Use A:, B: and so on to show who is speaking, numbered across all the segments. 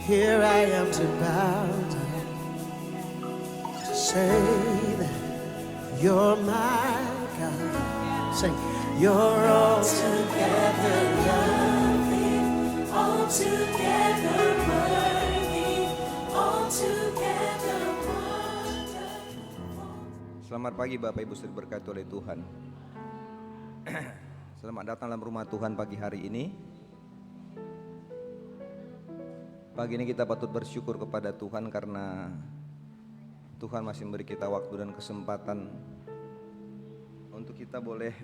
A: Here I am to bow down, to say that you're my God. Sing, you're all together loving, all together worthy, all together wonderful.
B: Selamat pagi Bapak Ibu sudah diberkati oleh Tuhan. Selamat datang dalam rumah Tuhan pagi hari ini. Pagi ini kita patut bersyukur kepada Tuhan karena Tuhan masih memberi kita waktu dan kesempatan untuk kita boleh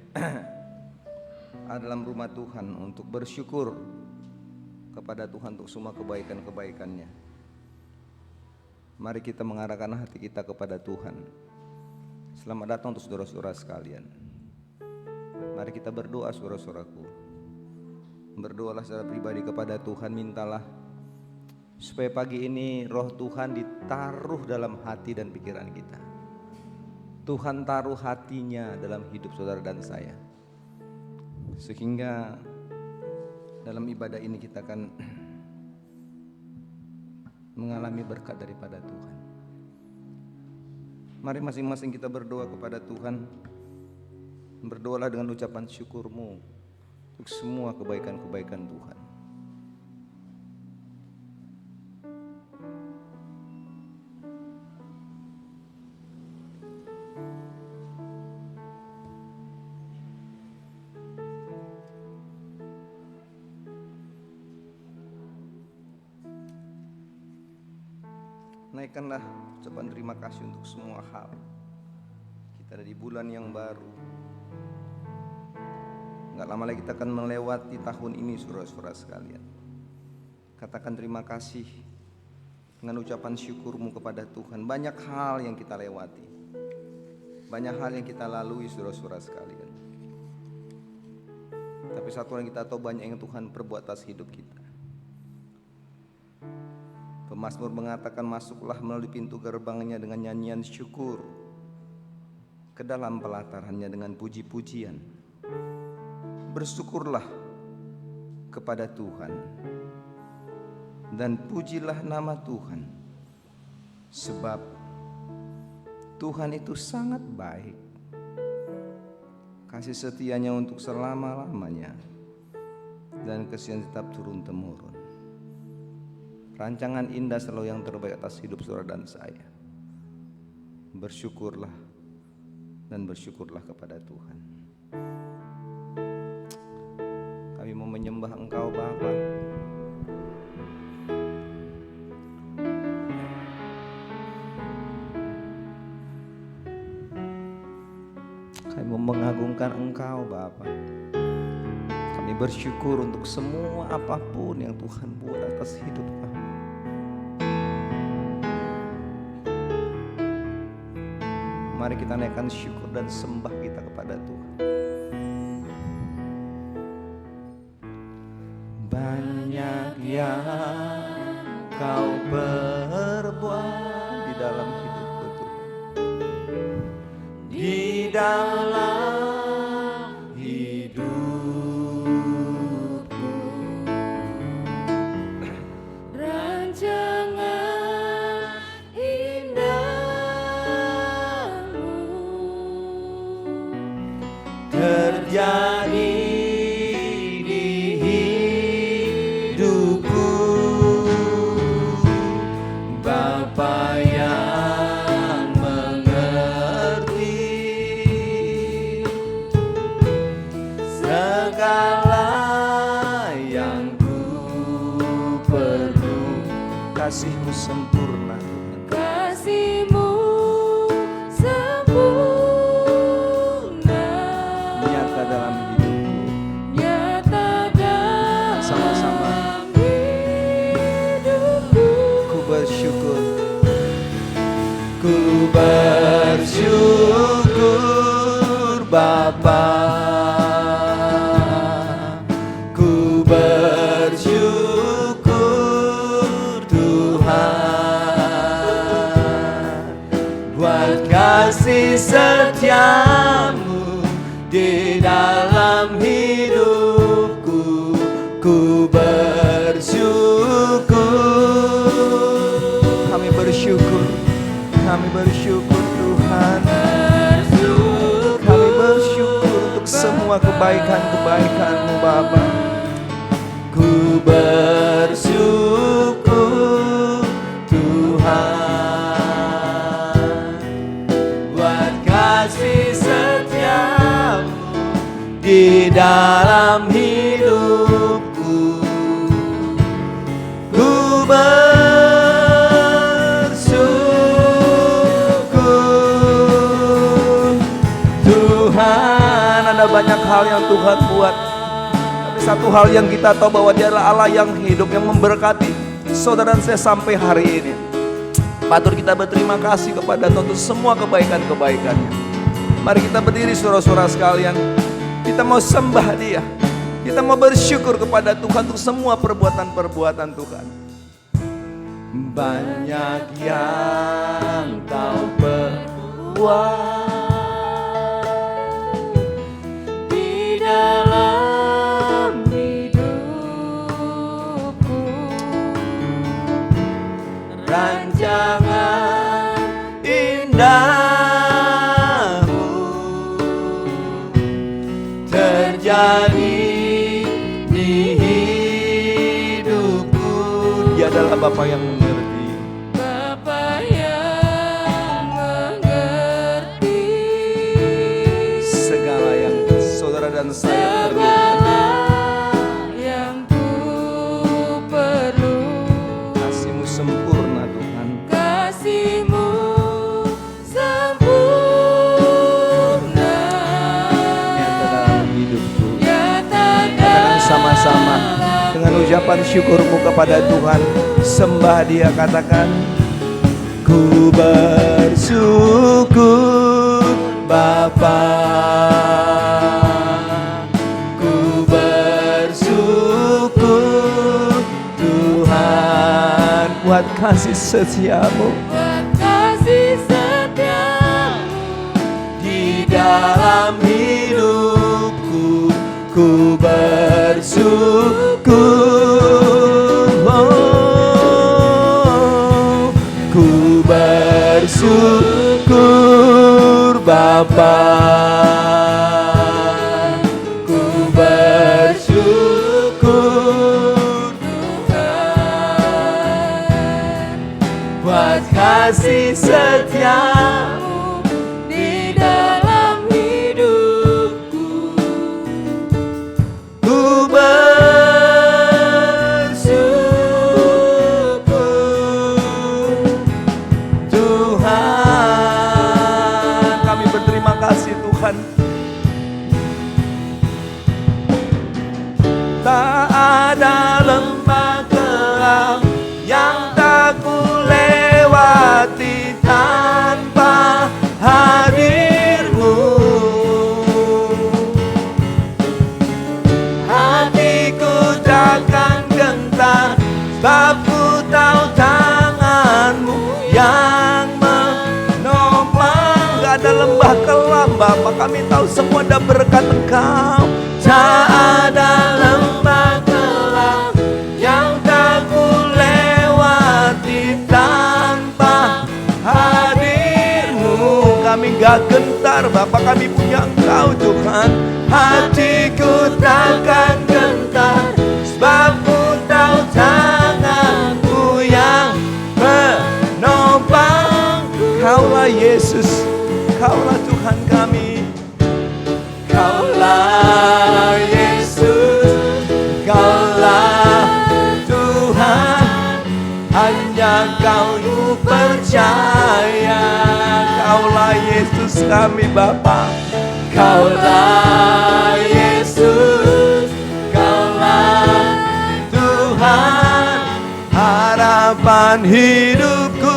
B: ada dalam rumah Tuhan untuk bersyukur kepada Tuhan untuk semua kebaikan-kebaikannya. Mari kita mengarahkan hati kita kepada Tuhan. Selamat datang untuk saudara-saudara sekalian. Mari kita berdoa saudara-saudaraku. Berdoalah secara pribadi kepada Tuhan, mintalah supaya pagi ini roh Tuhan ditaruh dalam hati dan pikiran kita. Tuhan taruh hatinya dalam hidup saudara dan saya, sehingga dalam ibadah ini kita akan mengalami berkat daripada Tuhan. Mari masing-masing kita berdoa kepada Tuhan. Berdoalah dengan ucapan syukurmu untuk semua kebaikan-kebaikan Tuhan. Naikkanlah ucapan terima kasih untuk semua hal. Kita ada di bulan yang baru. Gak lama lagi kita akan melewati tahun ini saudara-saudara sekalian. Katakan terima kasih dengan ucapan syukurmu kepada Tuhan. Banyak hal yang kita lewati, banyak hal yang kita lalui saudara-saudara sekalian. Tapi satu yang kita tahu, banyak yang Tuhan perbuat atas hidup kita. Pemazmur mengatakan, masuklah melalui pintu gerbangnya dengan nyanyian syukur, ke dalam pelatarannya dengan puji-pujian. Bersyukurlah kepada Tuhan dan pujilah nama Tuhan, sebab Tuhan itu sangat baik. Kasih setianya untuk selama-lamanya, dan kasih tetap turun-temurun. Rancangan indah selalu yang terbaik atas hidup saudara dan saya. Bersyukurlah dan bersyukurlah kepada Tuhan. Kami mau menyembah Engkau Bapa. Kami mau mengagungkan Engkau Bapa. Kami bersyukur untuk semua apapun yang Tuhan buat atas hidup kami. Mari kita naikkan syukur dan sembah kita kepada Tuhan. Banyak yang Kau perbuat di dalam hidupku Tuhan, di dalam hidupku.
C: Rancangan indahmu
B: terjadi di hidupku, Bapa yang mengerti segala yang ku perlu. Kasih-Mu sempurna Tuhan.
C: kasih-Mu sempurna,
B: Nyata dalam hidupku.
C: nyata dalam
B: Sama-sama.
C: hidupku.
B: Ku bersyukur. Ku bersyukur Bapa. Ku bersyukur Tuhan buat kasih setiamu di dalam hidupku. Ku bersyukur bersyukur Tuhan. Kami bersyukur untuk semua kebaikan-kebaikan-Mu Bapa. Ku bersyukur Tuhan buat kasih setia-Mu di dalam hidupku. Ku bersyukur Tuhan. Ada banyak hal yang Tuhan buat. Satu hal yang kita tahu bahwa Dia adalah Allah yang hidup, yang memberkati saudara dan saya sampai hari ini. Patut kita berterima kasih kepada Tuhan untuk semua kebaikan-kebaikannya. Mari kita berdiri saudara-saudara sekalian. Kita mau sembah Dia. Kita mau bersyukur kepada Tuhan untuk semua perbuatan-perbuatan Tuhan. Banyak yang Kau perbuat
C: di dalam
B: rancangan indahmu terjadi di hidupku. Dia adalah Bapa yang mengerti.
C: Bapa yang mengerti
B: Segala yang saudara dan saya perlukan.
C: segala yang ku perlu.
B: Kasih-Mu sempurna Tuhan.
C: Kasih-Mu sempurna
B: Nyata dalam hidupku.
C: nyata
B: Katakan sama-sama dengan ucapan syukurmu kepada Tuhan. Sembah Dia, katakan, ku bersyukur Bapa, ku bersyukur Tuhan buat kasih setia-Mu
C: buat kasih setiamu
B: di dalam hidupku. Ku bersyukur, ku bersyukur Bapa, ku bersyukur
C: Tuhan
B: buat kasih setiamu
C: di dalam hidupku.
B: ku bersyukur Tuhan. Kami berterima kasih Tuhan. Tak ada lembah gelap yang tak ku lewati tanpa hadir-Mu. Hatiku takkan gentar, sebab ku tahu tangan-Mu yang menopang. Gak ada lembah kelam Bapa, kami tahu semua ada berkat Engkau. Tak ada lembah kelam yang tak ku lewati tanpa hadir-Mu. Kami gak gentar Bapa, kami punya Engkau Tuhan. Hatiku takkan gentar, sebab ku tahu tangan-Mu yang menopang. Kaulah Yesus, Kaulah Tuhan kami. Kaulah Yesus, Kaulah Tuhan. Hanya Kau ku percaya. Kaulah Yesus kami Bapa. Kaulah Yesus, Kaulah Tuhan, harapan hidupku.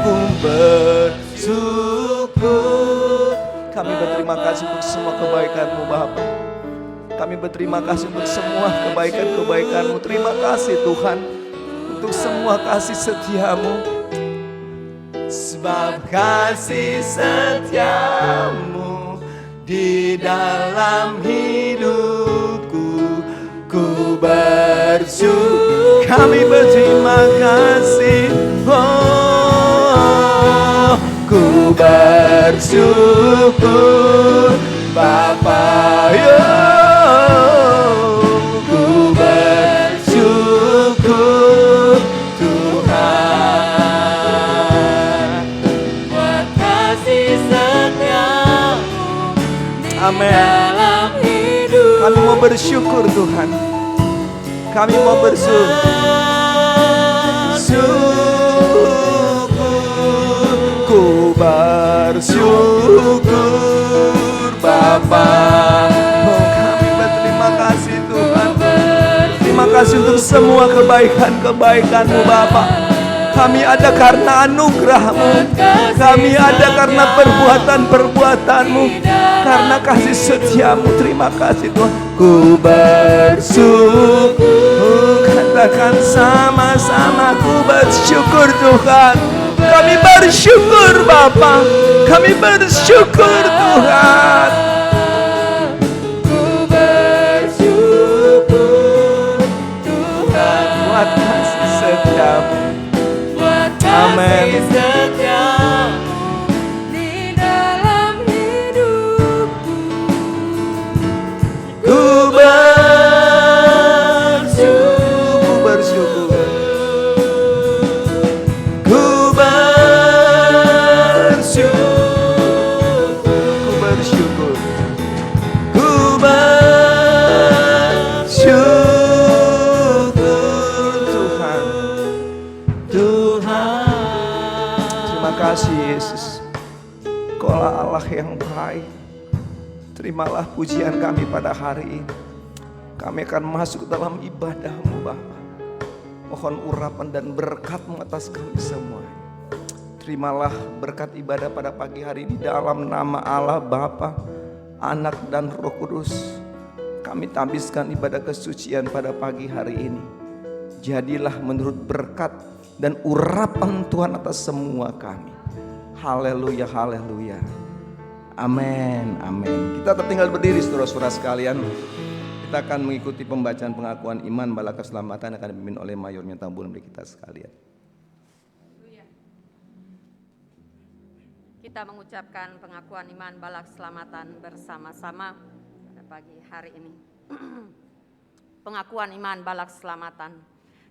B: Ku bersyukur. Kami berterima kasih untuk semua kebaikan-Mu Bapa. Kami berterima kasih untuk semua kebaikan-kebaikan-Mu. Terima kasih Tuhan untuk semua kasih setia-Mu. Sebab kasih setiamu di dalam hidupku, ku bersyukur. kami berterima kasih. Oh, ku bersyukur Bapa, ku bersyukur Tuhan.
C: Buat kasih setiamu di
B: Amin.
C: dalam hidup.
B: Kami mau bersyukur Tuhan. Kami mau bersyukur. Ku bersyukur Bapa. Oh, kami berterima kasih Tuhan. Terima kasih untuk semua kebaikan-kebaikan-Mu Bapa. Kami ada karena anugerah-Mu. Kami ada karena perbuatan-perbuatan-Mu. Karena kasih setia-Mu. Terima kasih Tuhan. Ku bersyukur. Katakan sama-sama, ku bersyukur Tuhan. Kami bersyukur Bapa. Kami bersyukur Tuhan.
C: Ku bersyukur Tuhan.
B: Buat kasih setia-Mu.
C: Buat
B: Amin.
C: kasih setiamu di dalam hidupku.
B: Ku bersyukur. Ku bersyukur. Ku bersyukur. Ku bersyukur Tuhan. Terima kasih Yesus. Kaulah Allah yang baik. Terimalah pujian kami pada hari ini. Kami akan masuk dalam ibadah-Mu Bapa. Mohon urapan dan berkat-Mu atas kami semua. Terimalah berkat ibadah pada pagi hari ini dalam nama Allah Bapa, Anak dan Roh Kudus. Kami tabiskan ibadah kesucian pada pagi hari ini. Jadilah menurut berkat dan urapan Tuhan atas semua kami. Haleluya, haleluya. Amin, amin. Kita tertinggal berdiri saudara-saudara sekalian. Kita akan mengikuti pembacaan pengakuan iman bala keselamatan yang akan dipimpin oleh mayornya tambun bagi kita sekalian.
D: Kita mengucapkan pengakuan iman bala keselamatan bersama-sama pada pagi hari ini. Pengakuan iman bala keselamatan.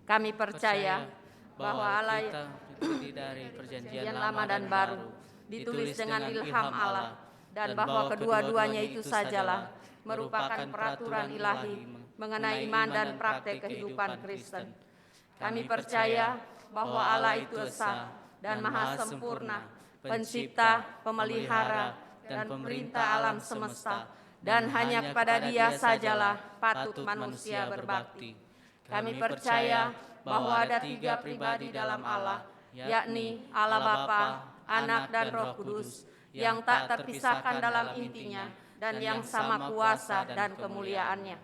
D: Kami percaya bahwa Allah
C: kita terdiri dari perjanjian
D: lama dan baru ditulis dengan ilham Allah, dan bahwa kedua-duanya itu sajalah merupakan peraturan ilahi mengenai iman dan praktek kehidupan Kristen. Kami percaya bahwa Allah itu esa dan maha sempurna, pencipta, pemelihara, dan pemerintah alam semesta, dan hanya kepada Dia sajalah patut manusia berbakti. Kami percaya bahwa ada 3 pribadi dalam Allah, yakni Allah Bapa, Anak dan Roh Kudus, yang tak terpisahkan dalam intinya dan yang sama kuasa dan kemuliaannya.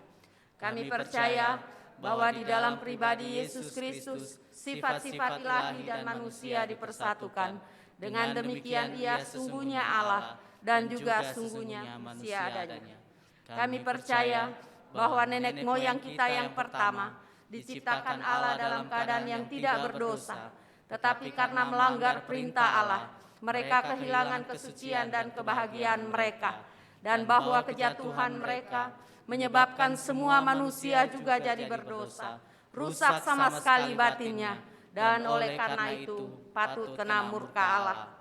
D: Kami percaya bahwa di dalam pribadi Yesus Kristus, sifat-sifat ilahi dan manusia dipersatukan. Dengan demikian Ia sungguhnya Allah dan juga sungguhnya manusia adanya. Kami percaya bahwa nenek moyang kita yang pertama diciptakan Allah dalam keadaan yang tidak berdosa, tetapi karena melanggar perintah Allah, mereka kehilangan kesucian dan kebahagiaan mereka, dan bahwa kejatuhan mereka menyebabkan semua manusia juga jadi berdosa, rusak sama sekali batinnya, dan oleh karena itu patut kena murka Allah.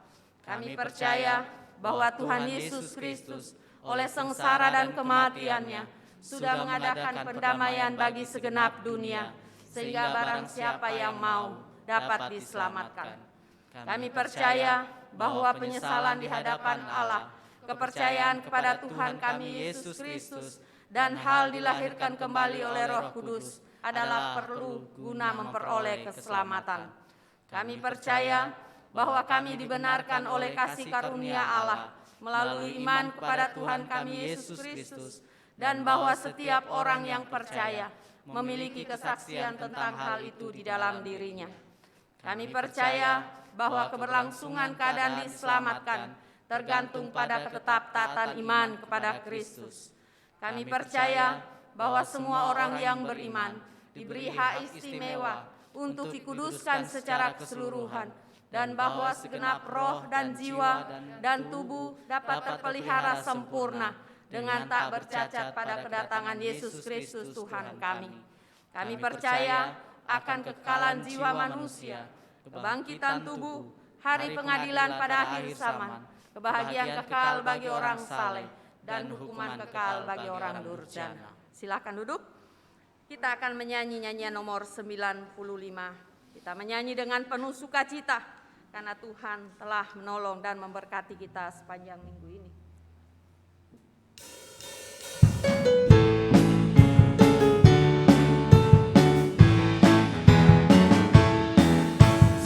D: Kami percaya bahwa Tuhan Yesus Kristus oleh sengsara dan kematiannya sudah mengadakan pendamaian bagi segenap dunia, sehingga barang siapa yang mau dapat diselamatkan. Kami percaya bahwa penyesalan di hadapan Allah, kepercayaan kepada Tuhan kami Yesus Kristus, dan hal dilahirkan kembali oleh Roh Kudus adalah perlu guna memperoleh keselamatan. Kami percaya bahwa kami dibenarkan oleh kasih karunia Allah melalui iman kepada Tuhan kami Yesus Kristus, dan bahwa setiap orang yang percaya memiliki kesaksian tentang hal itu di dalam dirinya. Kami percaya bahwa keberlangsungan keadaan diselamatkan tergantung pada ketetapan iman kepada Kristus. Kami percaya bahwa semua orang yang beriman diberi hak istimewa untuk dikuduskan secara keseluruhan, dan bahwa segenap roh dan jiwa dan tubuh dapat terpelihara sempurna dengan tak bercacat pada kedatangan Yesus Kristus Tuhan kami. Kami percaya akan kekekalan jiwa manusia, kebangkitan tubuh, hari pengadilan pada akhir zaman, kebahagiaan kekal bagi orang saleh, dan hukuman kekal bagi orang durjana. Silakan duduk. Kita akan menyanyi nyanyian nomor 95. Kita menyanyi dengan penuh sukacita karena Tuhan telah menolong dan memberkati kita sepanjang minggu ini.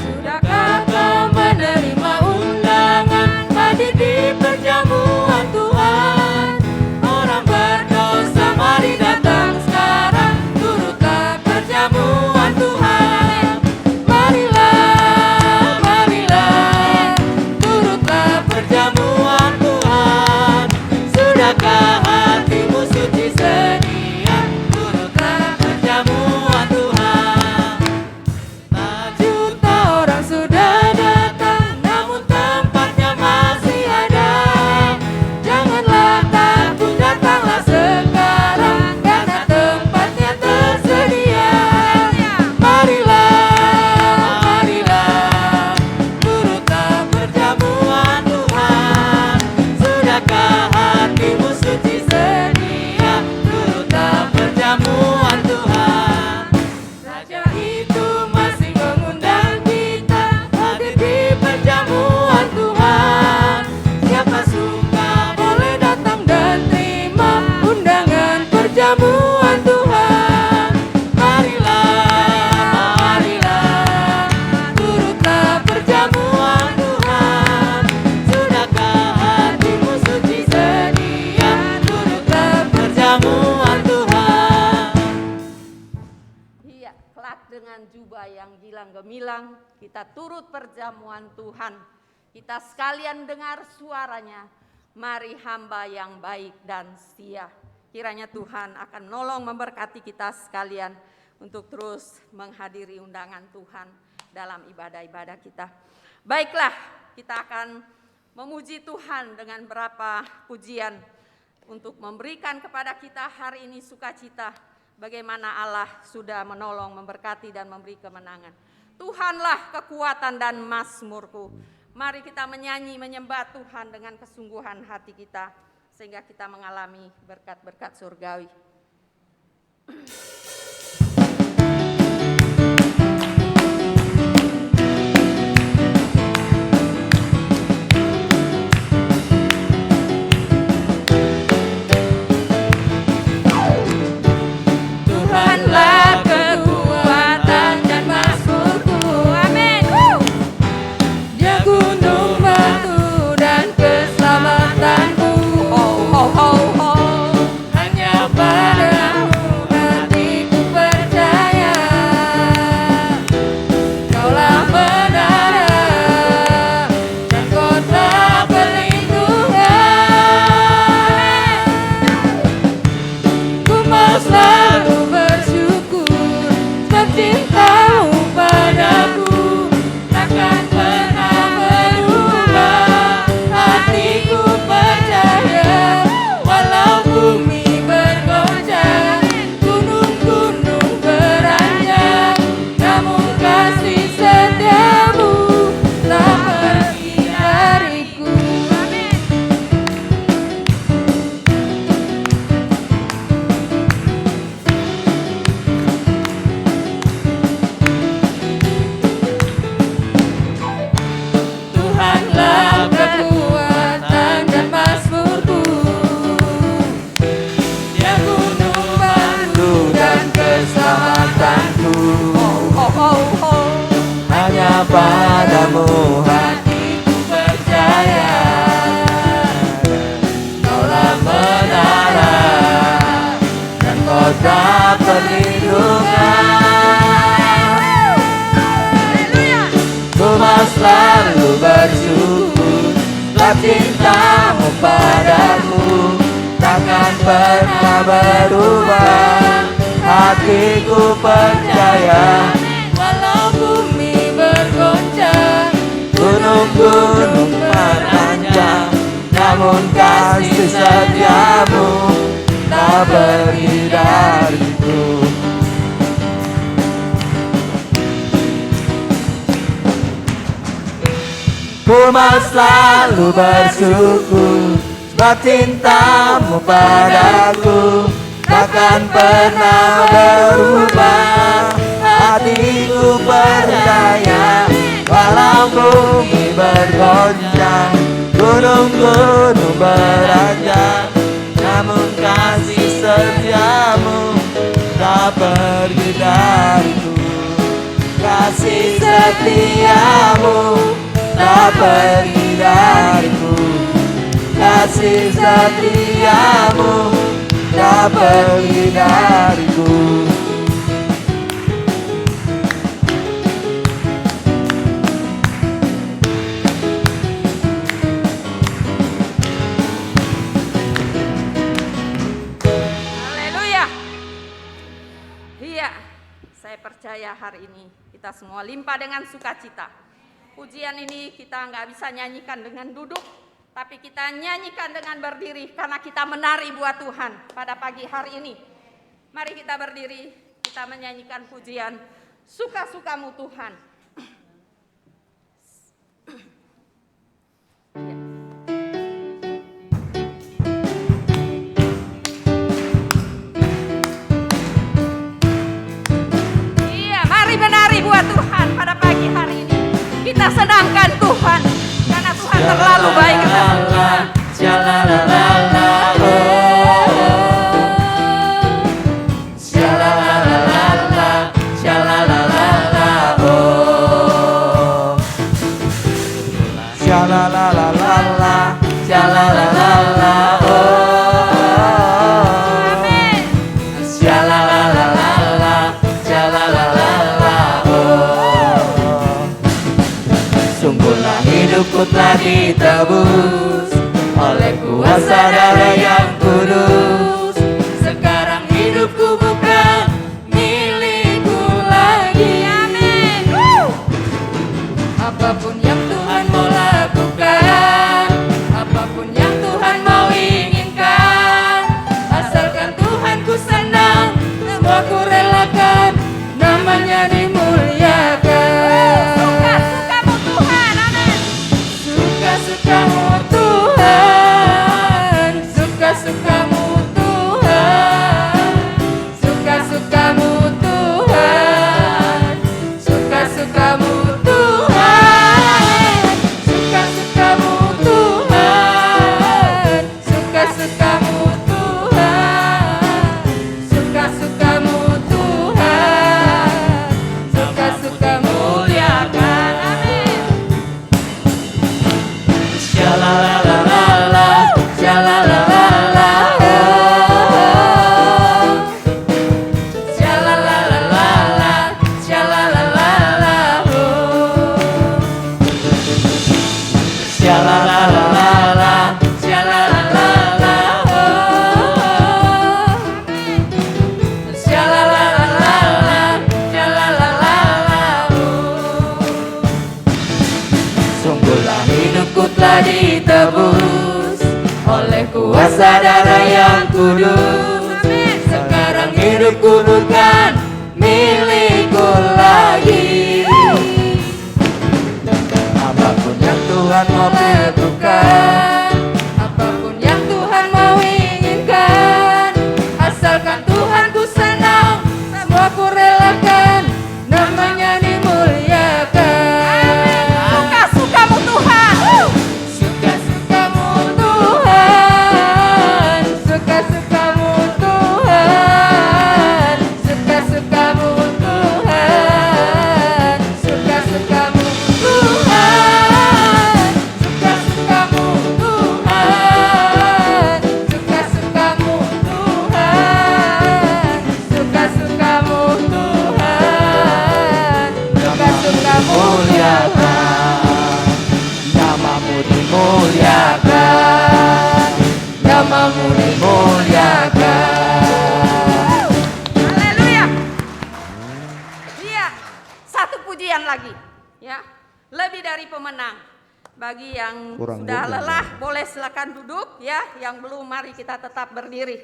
C: Sudahkah kau menerima undangan hadir di perjamuan Tuhan? Orang berdosa mari datang sekarang, turutlah perjamuan Tuhan. Marilah, marilah, turutlah perjamuan Tuhan. Sudahkah hatimu suci sedia, turutlah perjamuan Tuhan. Tak juta orang sudah datang, namun tempatnya masih ada. Janganlah takut, datanglah sekarang, karena tempatnya tersedia. Marilah, marilah, turutlah perjamuan Tuhan. Sudahkah hatimu suci sedia, turutlah perjamuan Tuhan. Raja itu masih mengundang kita hadir di perjamuan Tuhan. Siapa suka boleh datang dan terima undangan perjamuan Tuhan. Marilah, marilah, turutlah perjamuan Tuhan. Sudahkah hatimu suci sedia, turutlah perjamuan Tuhan.
D: Iya, kelak dengan jubah yang gilang gemilang, kita turut perjamuan Tuhan. Kita sekalian dengar suaranya, mari hamba yang baik dan setia. Kiranya Tuhan akan menolong memberkati kita sekalian untuk terus menghadiri undangan Tuhan dalam ibadah-ibadah kita. Baiklah, kita akan memuji Tuhan dengan berapa pujian untuk memberikan kepada kita hari ini sukacita. Bagaimana Allah sudah menolong, memberkati dan memberi kemenangan. Tuhanlah kekuatan dan mazmurku. Mari kita menyanyi, menyembah Tuhan dengan kesungguhan hati kita, sehingga kita mengalami berkat-berkat surgawi.
C: Tuhanlah kekuatan dan mazmurku, amin. Dia gunung batu dan keselamatanku. Hanya padamu hatiku percaya. Kaulah menara dan kota perlindungan. Ku mau selalu bersyukur sebab cintamu padaku takkan pernah berubah. Hatiku percaya walau bumi bergoncang, gunung-gunung beranjak, namun kasih setiamu tak pergi dariku. Amin. Tuhanlah kekuatan dan mazmurku. Dia gunung batu dan keselamatanku. Hanya padamu hatiku percaya. Kaulah menara dan kota perlindungan. Ku mau selalu bersyukur sebab cintamu padaku takkan pernah berubah. Hatiku percaya gunung-gunung meranjang, namun kasih setiamu tak pergi dariku. Ku mau selalu bersyukur, sebab cintamu padaku takkan pernah berubah. Hatiku percaya, walau bumi bergoncang, gunung-gunung beranjak, namun kasih setiamu tak pergi dariku. Kasih setiamu tak pergi dariku. Kasih setiamu tak pergi dariku.
D: Haleluya. Iya, saya percaya hari ini kita semua limpah dengan sukacita. Pujian ini kita nggak bisa nyanyikan dengan duduk, tapi kita nyanyikan dengan berdiri karena kita menari buat Tuhan pada pagi hari ini. Mari kita berdiri, kita menyanyikan pujian Suka-sukamu Tuhan. Iya, mari menari buat Tuhan pada pagi hari ini. Kita senangkan Tuhan karena Tuhan terlalu baik kepada kita.
C: Sha-la-la-la-la, oh. Sha-la-la-la-la, sha-la-la-la-la, oh. Sha-la-la-la-la, sha-la-la-la-la, oh.
D: Amin.
C: Sha-la-la-la-la, sha-la-la-la-la, oh. Sungguhlah hidupku telah ditebus oleh kuasa darah yang kudus. Sekarang hidupku bukan milikku lagi.
D: Amin.
C: Apapun yang Tuhan mau lakukan, apapun yang Tuhan mau inginkan, asalkan Tuhan ku senang, semua ku relakan, namanya dimuliakan.
D: Suka-sukamu Tuhan. Amin.
C: Suka-sukamu Tuhan, suka-sukamu Tuhan, suka-sukamu Tuhan, suka-sukamu Tuhan, suka-sukamu Tuhan, suka-sukamu Tuhan, suka-sukamu Tuhan, suka-sukamu muliakan.
D: Amin.
C: Sha-la-la-la-la, sha-la-la-la-la, oh. Sha-la-la-la-la, sha-la-la-la-la, oh. Sha-la-la-la-la, sha-la-la-la-la, oh. Sha-la-la-la-la, sha-la-la-la-la, oh. Sungguhlah hidupku telah ditebus oleh kuasa darah yang kudus. Sekarang hidupku bukan milikku lagi. Apapun yang Tuhan mau lakukan, apapun yang Tuhan mau inginkan, asalkan Tuhan ku senang, semua ku relakan, namanya dimuliakan.
D: Suka-sukamu Tuhan.
C: Suka-sukamu Tuhan, suka-sukamu Tuhan, suka-sukamu Tuhan, suka-sukamu Tuhan, suka-sukamu Tuhan, suka-sukamu Tuhan, suka-sukamu Tuhan, suka-sukamu muliakan, namamu dimuliakan, namamu dimuliakan.
D: Haleluya. Iya, satu pujian lagi, ya. Lebih dari pemenang. Bagi yang
B: Kurang
D: sudah
B: juga.
D: lelah boleh silakan duduk ya, yang belum mari kita tetap berdiri.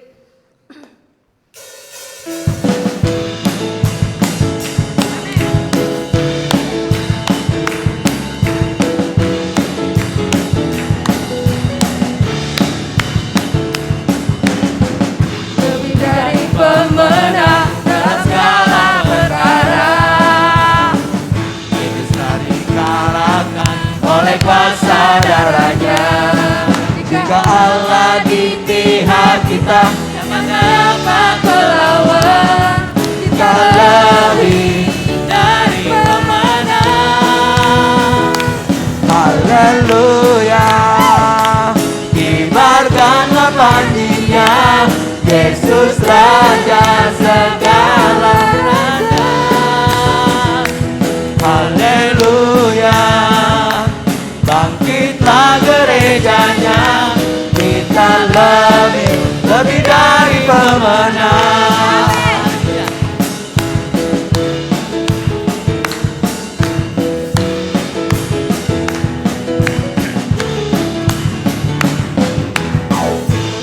C: Lebih dari pemenang dalam segala perkara, iblis telah dikalahkan oleh kuasa darahnya. Jika Allah di pihak kita, jangan dapat melawan. Kita lebih dari pemenang. Haleluya, kibarkanlah panjinya, Yesus Raja segala raja. Haleluya, bangkitlah gerejanya, kita lebih dari pemenang.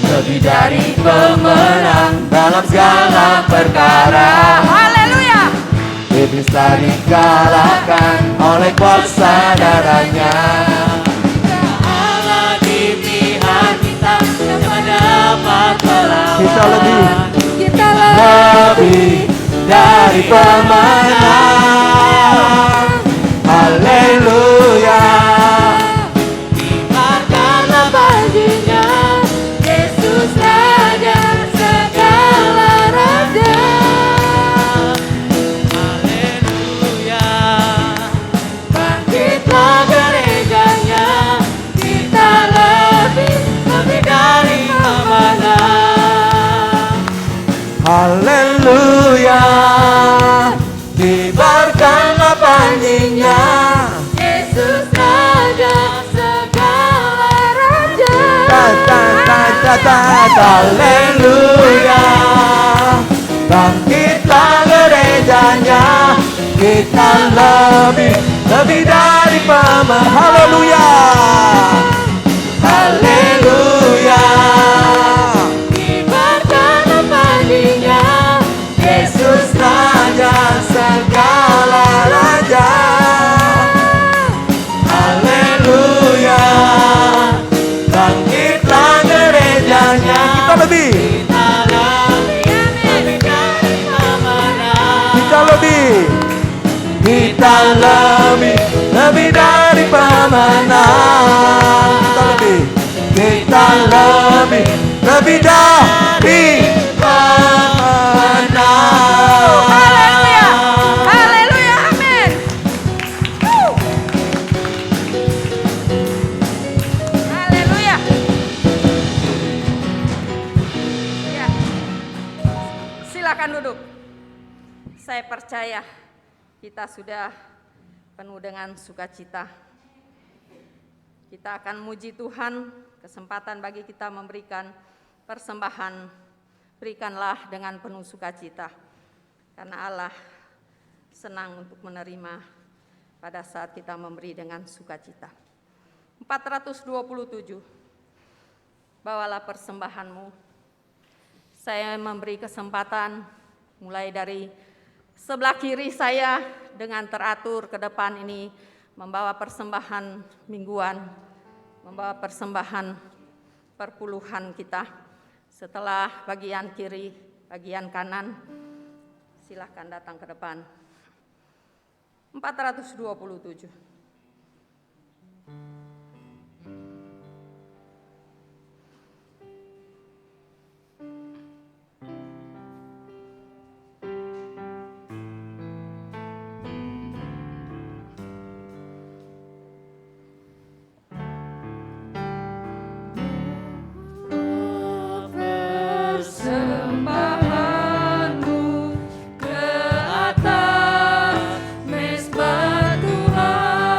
C: Lebih dari pemenang dalam segala perkara.
D: Haleluya.
C: Iblis telah dikalahkan oleh kuasa darahnya. Allah di pihak kita, jangan dapat melawan. Kita lebih dari pemenang. Haleluya, kibarkanlah panjinya, Yesus Raja segala raja. Haleluya, bangkitlah gerejanya, kita lebih dari pemenang. Haleluya, kibarkanlah panjinya, Yesus Raja segala raja. Haleluya, bangkitlah gerejanya, kita lebih dari pemenang. Haleluya, haleluya, kibarkanlah panjinya, Yesus Raja segala raja. Haleluya, bangkitlah gerejanya, kita lebih dari pemenang. Kita lebih dari pemenang. Kita lebih dari pemenang.
D: Haleluya. Haleluya. Amin. Haleluya. Ya. Silakan duduk. Saya percaya kita sudah penuh dengan sukacita. Kita akan muji Tuhan, kesempatan bagi kita memberikan persembahan. Berikanlah dengan penuh sukacita, karena Allah senang untuk menerima pada saat kita memberi dengan sukacita. 427, bawalah persembahanmu. Saya memberi kesempatan mulai dari sebelah kiri saya dengan teratur ke depan ini membawa persembahan mingguan, membawa persembahan perpuluhan kita. Setelah bagian kiri, bagian kanan, silahkan datang ke depan. 427.
C: Persembahanmu ke atas mezbah Tuhan.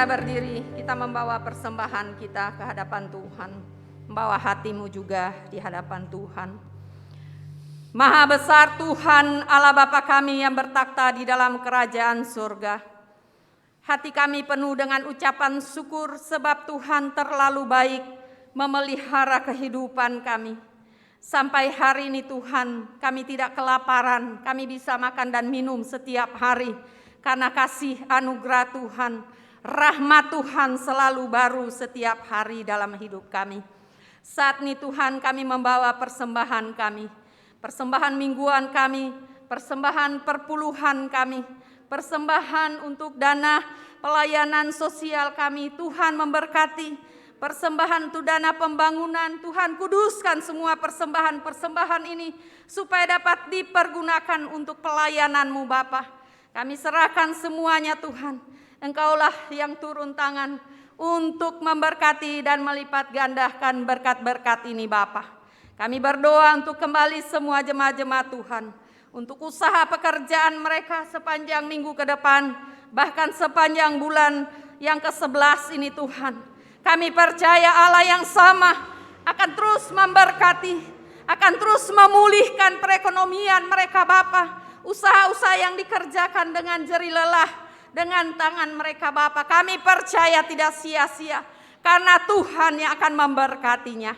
D: kita berdiri, kita membawa persembahan kita ke hadapan Tuhan, membawa hatimu juga di hadapan Tuhan. Maha besar Tuhan Allah Bapa kami yang bertakhta di dalam kerajaan surga. Hati kami penuh dengan ucapan syukur sebab Tuhan terlalu baik memelihara kehidupan kami. Sampai hari ini Tuhan, kami tidak kelaparan, kami bisa makan dan minum setiap hari. Karena kasih anugerah Tuhan, rahmat Tuhan selalu baru setiap hari dalam hidup kami. Saat ini Tuhan kami membawa persembahan kami, persembahan mingguan kami, persembahan perpuluhan kami, persembahan untuk dana pelayanan sosial kami. Tuhan memberkati persembahan untuk dana pembangunan. Tuhan kuduskan semua persembahan-persembahan ini supaya dapat dipergunakan untuk pelayanan-Mu Bapa. Kami serahkan semuanya Tuhan. Engkaulah yang turun tangan untuk memberkati dan melipat gandakan berkat-berkat ini Bapa. Kami berdoa untuk kembali semua jemaat-jemaat Tuhan, untuk usaha pekerjaan mereka sepanjang minggu ke depan, bahkan sepanjang bulan yang ke-11 ini Tuhan. Kami percaya Allah yang sama akan terus memberkati, akan terus memulihkan perekonomian mereka Bapa. Usaha-usaha yang dikerjakan dengan jerih lelah, dengan tangan mereka Bapa, kami percaya tidak sia-sia, karena Tuhan yang akan memberkatinya.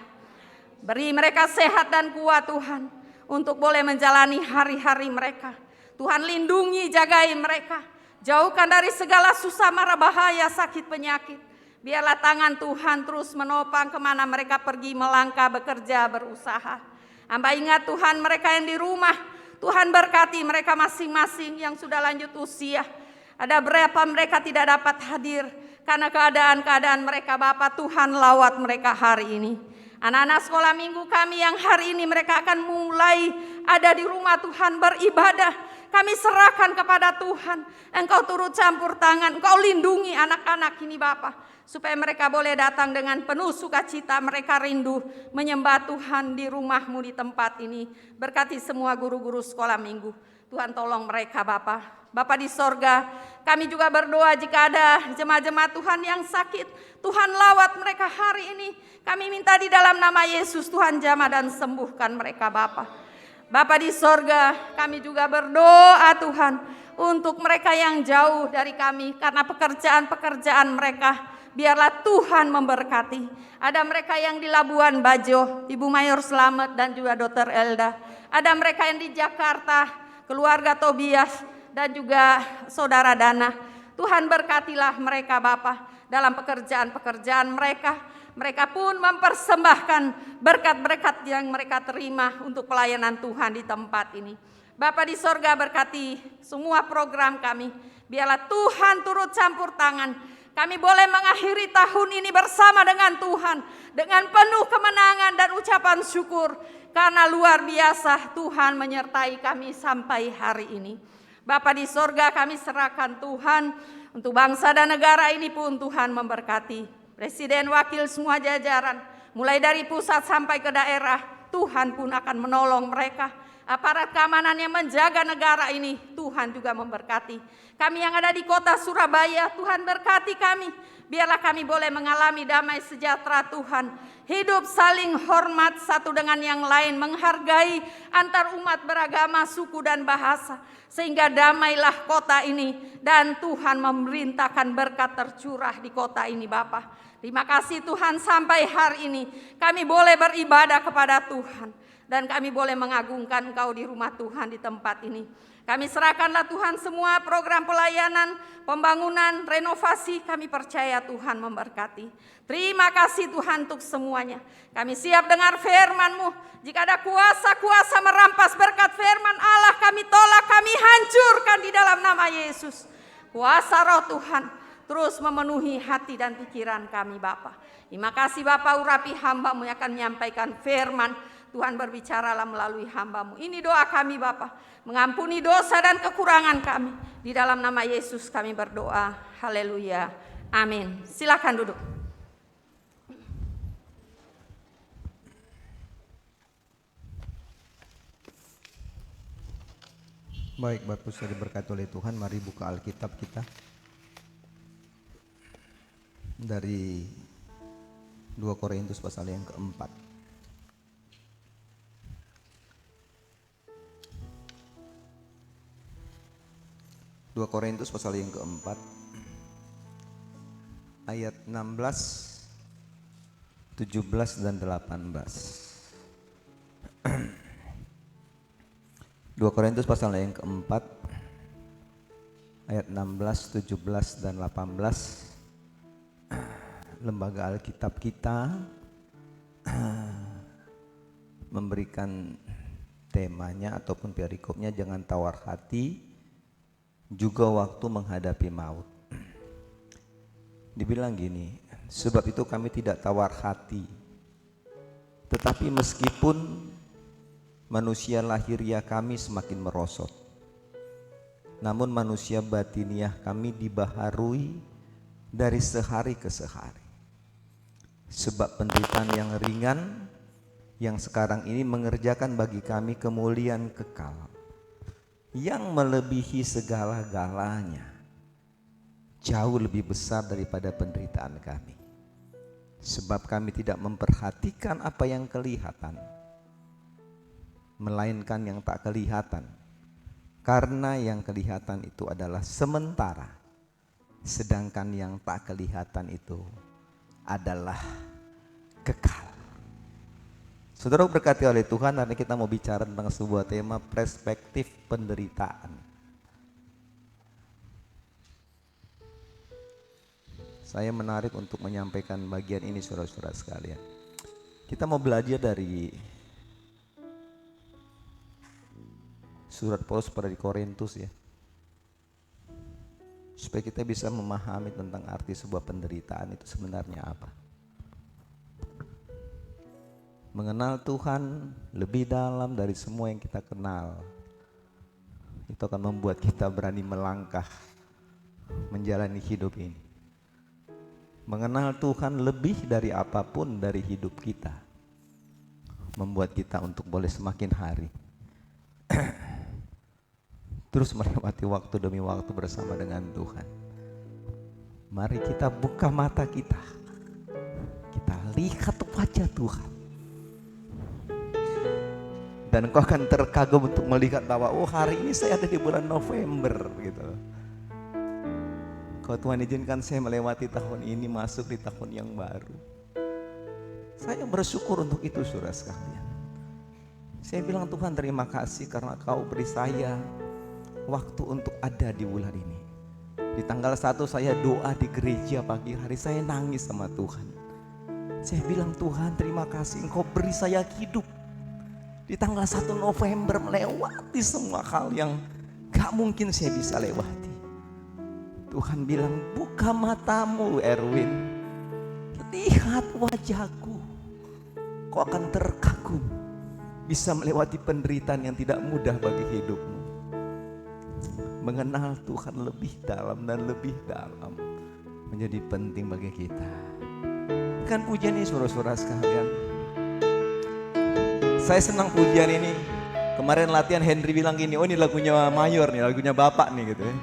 D: Beri mereka sehat dan kuat Tuhan, untuk boleh menjalani hari-hari mereka. Tuhan lindungi, jagai mereka, jauhkan dari segala susah mara bahaya, sakit penyakit. Biarlah tangan Tuhan terus menopang kemana mereka pergi, melangkah, bekerja, berusaha. Hamba ingat Tuhan mereka yang di rumah, Tuhan berkati mereka masing-masing yang sudah lanjut usia. Ada berapa mereka tidak dapat hadir karena keadaan-keadaan mereka Bapa. Tuhan lawat mereka hari ini. Anak-anak sekolah minggu kami yang hari ini mereka akan mulai ada di rumah Tuhan beribadah. Kami serahkan kepada Tuhan. Engkau turut campur tangan, Engkau lindungi anak-anak ini Bapa, supaya mereka boleh datang dengan penuh sukacita. Mereka rindu menyembah Tuhan di rumah-Mu di tempat ini. Berkati semua guru-guru sekolah minggu. Tuhan tolong mereka Bapa. Bapa di sorga, kami juga berdoa jika ada jemaat-jemaat Tuhan yang sakit, Tuhan lawat mereka hari ini. Kami minta di dalam nama Yesus, Tuhan jamah dan sembuhkan mereka Bapa. Bapa di sorga, kami juga berdoa Tuhan untuk mereka yang jauh dari kami karena pekerjaan-pekerjaan mereka. Biarlah Tuhan memberkati. Ada mereka yang di Labuan Bajo, Ibu Mayor Slamet dan juga Dr. Elda. Ada mereka yang di Jakarta, keluarga Tobias dan juga saudara Dana. Tuhan berkatilah mereka Bapa dalam pekerjaan-pekerjaan mereka. Mereka pun mempersembahkan berkat-berkat yang mereka terima untuk pelayanan Tuhan di tempat ini. Bapa di sorga, berkati semua program kami. Biarlah Tuhan turut campur tangan. Kami boleh mengakhiri tahun ini bersama dengan Tuhan, dengan penuh kemenangan dan ucapan syukur. Karena luar biasa Tuhan menyertai kami sampai hari ini. Bapa di sorga, kami serahkan Tuhan untuk bangsa dan negara ini pun Tuhan memberkati. Presiden, wakil, semua jajaran, mulai dari pusat sampai ke daerah, Tuhan pun akan menolong mereka. Aparat keamanan yang menjaga negara ini, Tuhan juga memberkati. Kami yang ada di kota Surabaya, Tuhan berkati kami. Biarlah kami boleh mengalami damai sejahtera Tuhan. Hidup saling hormat satu dengan yang lain, menghargai antar umat beragama, suku dan bahasa. Sehingga damailah kota ini dan Tuhan memerintahkan berkat tercurah di kota ini Bapa. Terima kasih Tuhan, sampai hari ini kami boleh beribadah kepada Tuhan. Dan kami boleh mengagungkan Engkau di rumah Tuhan di tempat ini. Kami serahkanlah Tuhan semua program pelayanan, pembangunan, renovasi. Kami percaya Tuhan memberkati. Terima kasih Tuhan untuk semuanya. Kami siap dengar firman-Mu. Jika ada kuasa-kuasa merampas berkat firman Allah, kami tolak, kami hancurkan di dalam nama Yesus. Kuasa Roh Tuhan terus memenuhi hati dan pikiran kami Bapa. Terima kasih Bapa, urapi hamba-Mu yang akan menyampaikan firman. Tuhan berbicaralah melalui hamba-Mu. Ini doa kami Bapa, mengampuni dosa dan kekurangan kami. Di dalam nama Yesus kami berdoa. Haleluya. Amin. Silakan duduk.
B: Baik, Bapak sudah diberkati oleh Tuhan. Mari buka Alkitab kita. dari 2 Korintus pasal yang keempat. Dua Korintus pasal yang keempat ayat 16, 17 dan 18. 2 Korintus pasal yang keempat ayat 16, 17 dan 18. Lembaga Alkitab kita memberikan temanya ataupun perikopnya jangan tawar hati juga waktu menghadapi maut. Dibilang gini, sebab itu kami tidak tawar hati, tetapi meskipun manusia lahiriah kami semakin merosot, namun manusia batiniah kami dibaharui dari sehari ke sehari. Sebab penderitaan yang ringan yang sekarang ini mengerjakan bagi kami kemuliaan kekal yang melebihi segala-galanya, jauh lebih besar daripada penderitaan kami. Sebab kami tidak memperhatikan apa yang kelihatan, melainkan yang tak kelihatan. Karena yang kelihatan itu adalah sementara, sedangkan yang tak kelihatan itu adalah kekal. Saudara berkati oleh Tuhan, hari ini kita mau bicara tentang sebuah tema perspektif penderitaan. Saya menarik untuk menyampaikan bagian ini saudara-saudara sekalian. Kita mau belajar dari surat Paulus pada di Korintus ya. Supaya kita bisa memahami tentang arti sebuah penderitaan itu sebenarnya apa. Mengenal Tuhan lebih dalam dari semua yang kita kenal, itu akan membuat kita berani melangkah menjalani hidup ini. Mengenal Tuhan lebih dari apapun dari hidup kita, membuat kita untuk boleh semakin hari terus melewati waktu demi waktu bersama dengan Tuhan. Mari kita buka mata kita, kita lihat wajah Tuhan. Dan engkau akan terkagum untuk melihat bahwa oh hari ini saya ada di bulan November gitu. Kalau Tuhan izinkan saya melewati tahun ini, masuk di tahun yang baru. Saya bersyukur untuk itu saudara sekalian. Saya bilang Tuhan terima kasih karena kau beri saya waktu untuk ada di bulan ini. Di tanggal 1 saya doa di gereja pagi hari, saya nangis sama Tuhan. Saya bilang Tuhan terima kasih engkau beri saya hidup. Di tanggal 1 November melewati semua hal yang gak mungkin saya bisa lewati. Tuhan bilang buka matamu Erwin, lihat wajahku, kau akan terkagum bisa melewati penderitaan yang tidak mudah bagi hidupmu. Mengenal Tuhan lebih dalam dan lebih dalam menjadi penting bagi kita. Kan pujian ini saudara-saudara sekalian, saya senang pujian ini. Kemarin latihan Henry bilang gini, oh ini lagunya Mayor nih, lagunya Bapak nih gitu ya.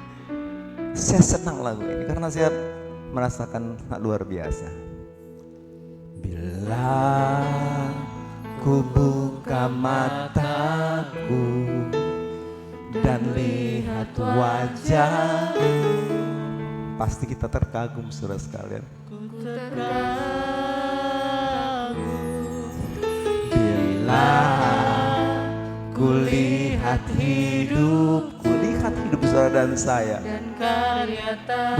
B: Saya senang lagu ini karena saya merasakan luar biasa. Bila ku buka mataku dan lihat wajah, pasti kita terkagum saudara sekalian. Bila ku lihat hidupku, lihat hidup saudara dan saya,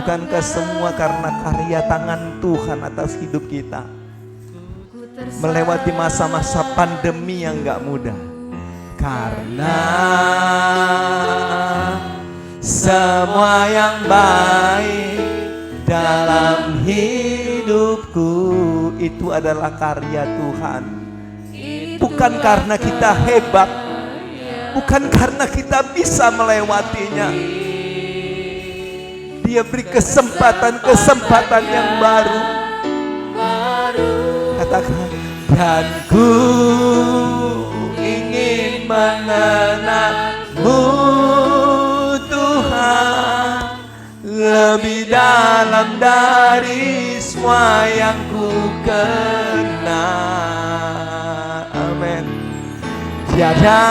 B: bukankah semua karena karya tangan Tuhan atas hidup kita, melewati masa-masa pandemi yang gak mudah. Karena semua yang baik dalam hidupku itu adalah karya Tuhan. Bukan karena kita hebat, bukan karena kita bisa melewatinya. Dia beri kesempatan yang baru. Katakan, dan ku ingin mengenalmu Tuhan lebih dalam dari semua
C: semua yang ku kenal. Amin. Tiada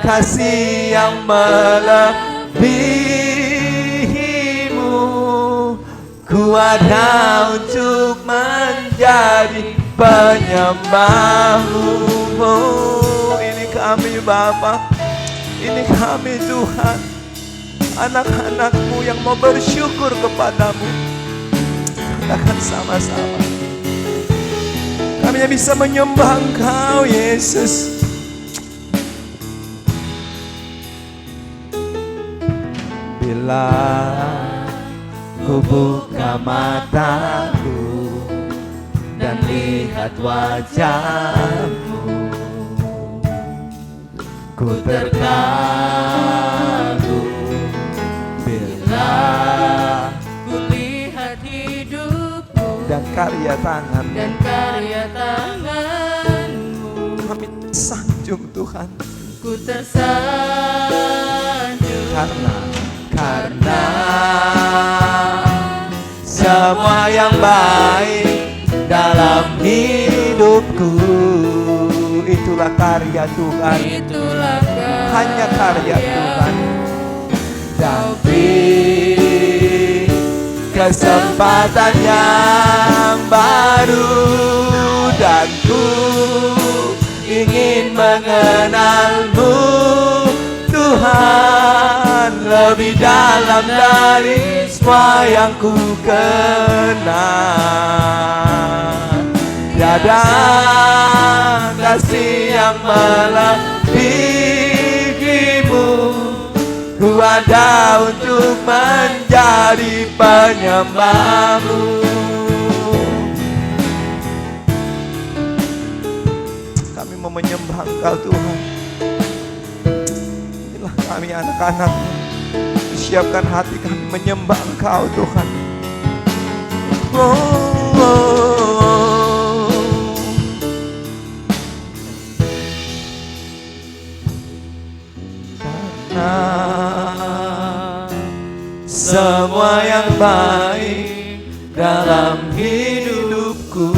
C: kasih yang melebihimu. Ku ada untuk menjadi penyembahmu. Oh, ini kami Bapa, ini kami Tuhan, anak-anakmu yang mau bersyukur kepadamu. Katakan sama-sama, kami yang bisa menyembah Engkau Yesus. Bila ku buka mataku dan lihat wajahmu, ku terkagum. Bila
E: Ku lihat hidupku
C: dan karya tangan,
E: dan karya tanganmu,
C: kami sanjung Tuhan,
E: ku tersanjung
C: karena semua yang baik dalam hidupku itulah karya Tuhan,
E: itulah
C: hanya karya Tuhan. Tapi kesempatan yang baru dan ku ingin mengenalmu Tuhan lebih dalam dari semua yang ku kenal. Tiada kasih yang melebihimu. Ku ada untuk menjadi penyembahmu. Kami mau menyembah Engkau Tuhan. Inilah kami anak-anak, siapkan hati kami menyembah Engkau Tuhan. Semua yang baik dalam hidupku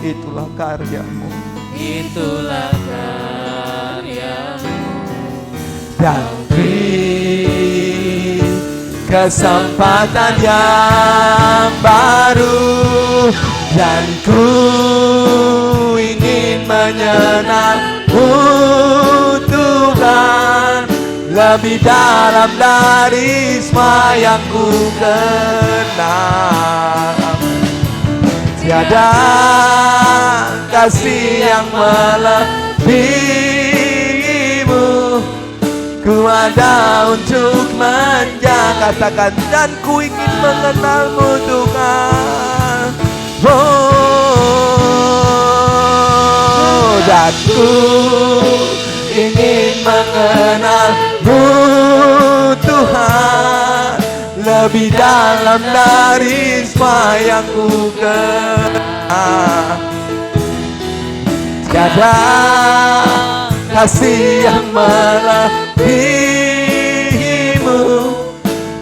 C: itulah karyamu,
E: itulah karyamu.
C: dan beri kesempatan yang baru, dan ku ingin mengenalmu Tuhan lebih dalam dari semua yang ku kenal. Tiada kasih yang melebihimu. Ku ada untuk menjaga, katakan, dan ku ingin mengenalmu Tuhan. Oh, dan ku ingin mengenalmu Tuhan lebih dalam dari semua yang ku kenal. Tiada kasih yang melebihimu.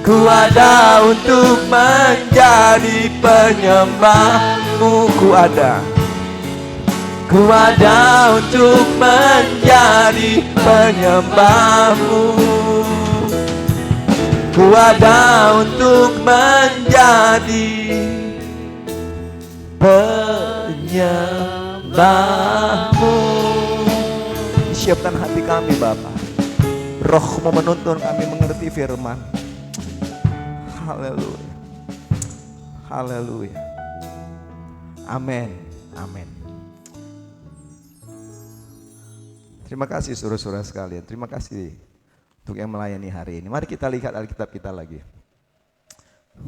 C: Ku ada untuk menjadi penyembahmu. Ku ada untuk menjadi penyembahmu. Ku ada untuk menjadi penyembahmu. Siapkan hati kami Bapa. Roh-Mu menuntun kami mengerti firman. Haleluya. Haleluya. Amin. Amin. Terima kasih saudara-saudara sekalian. Terima kasih untuk yang melayani hari ini. Mari kita lihat Alkitab kita lagi.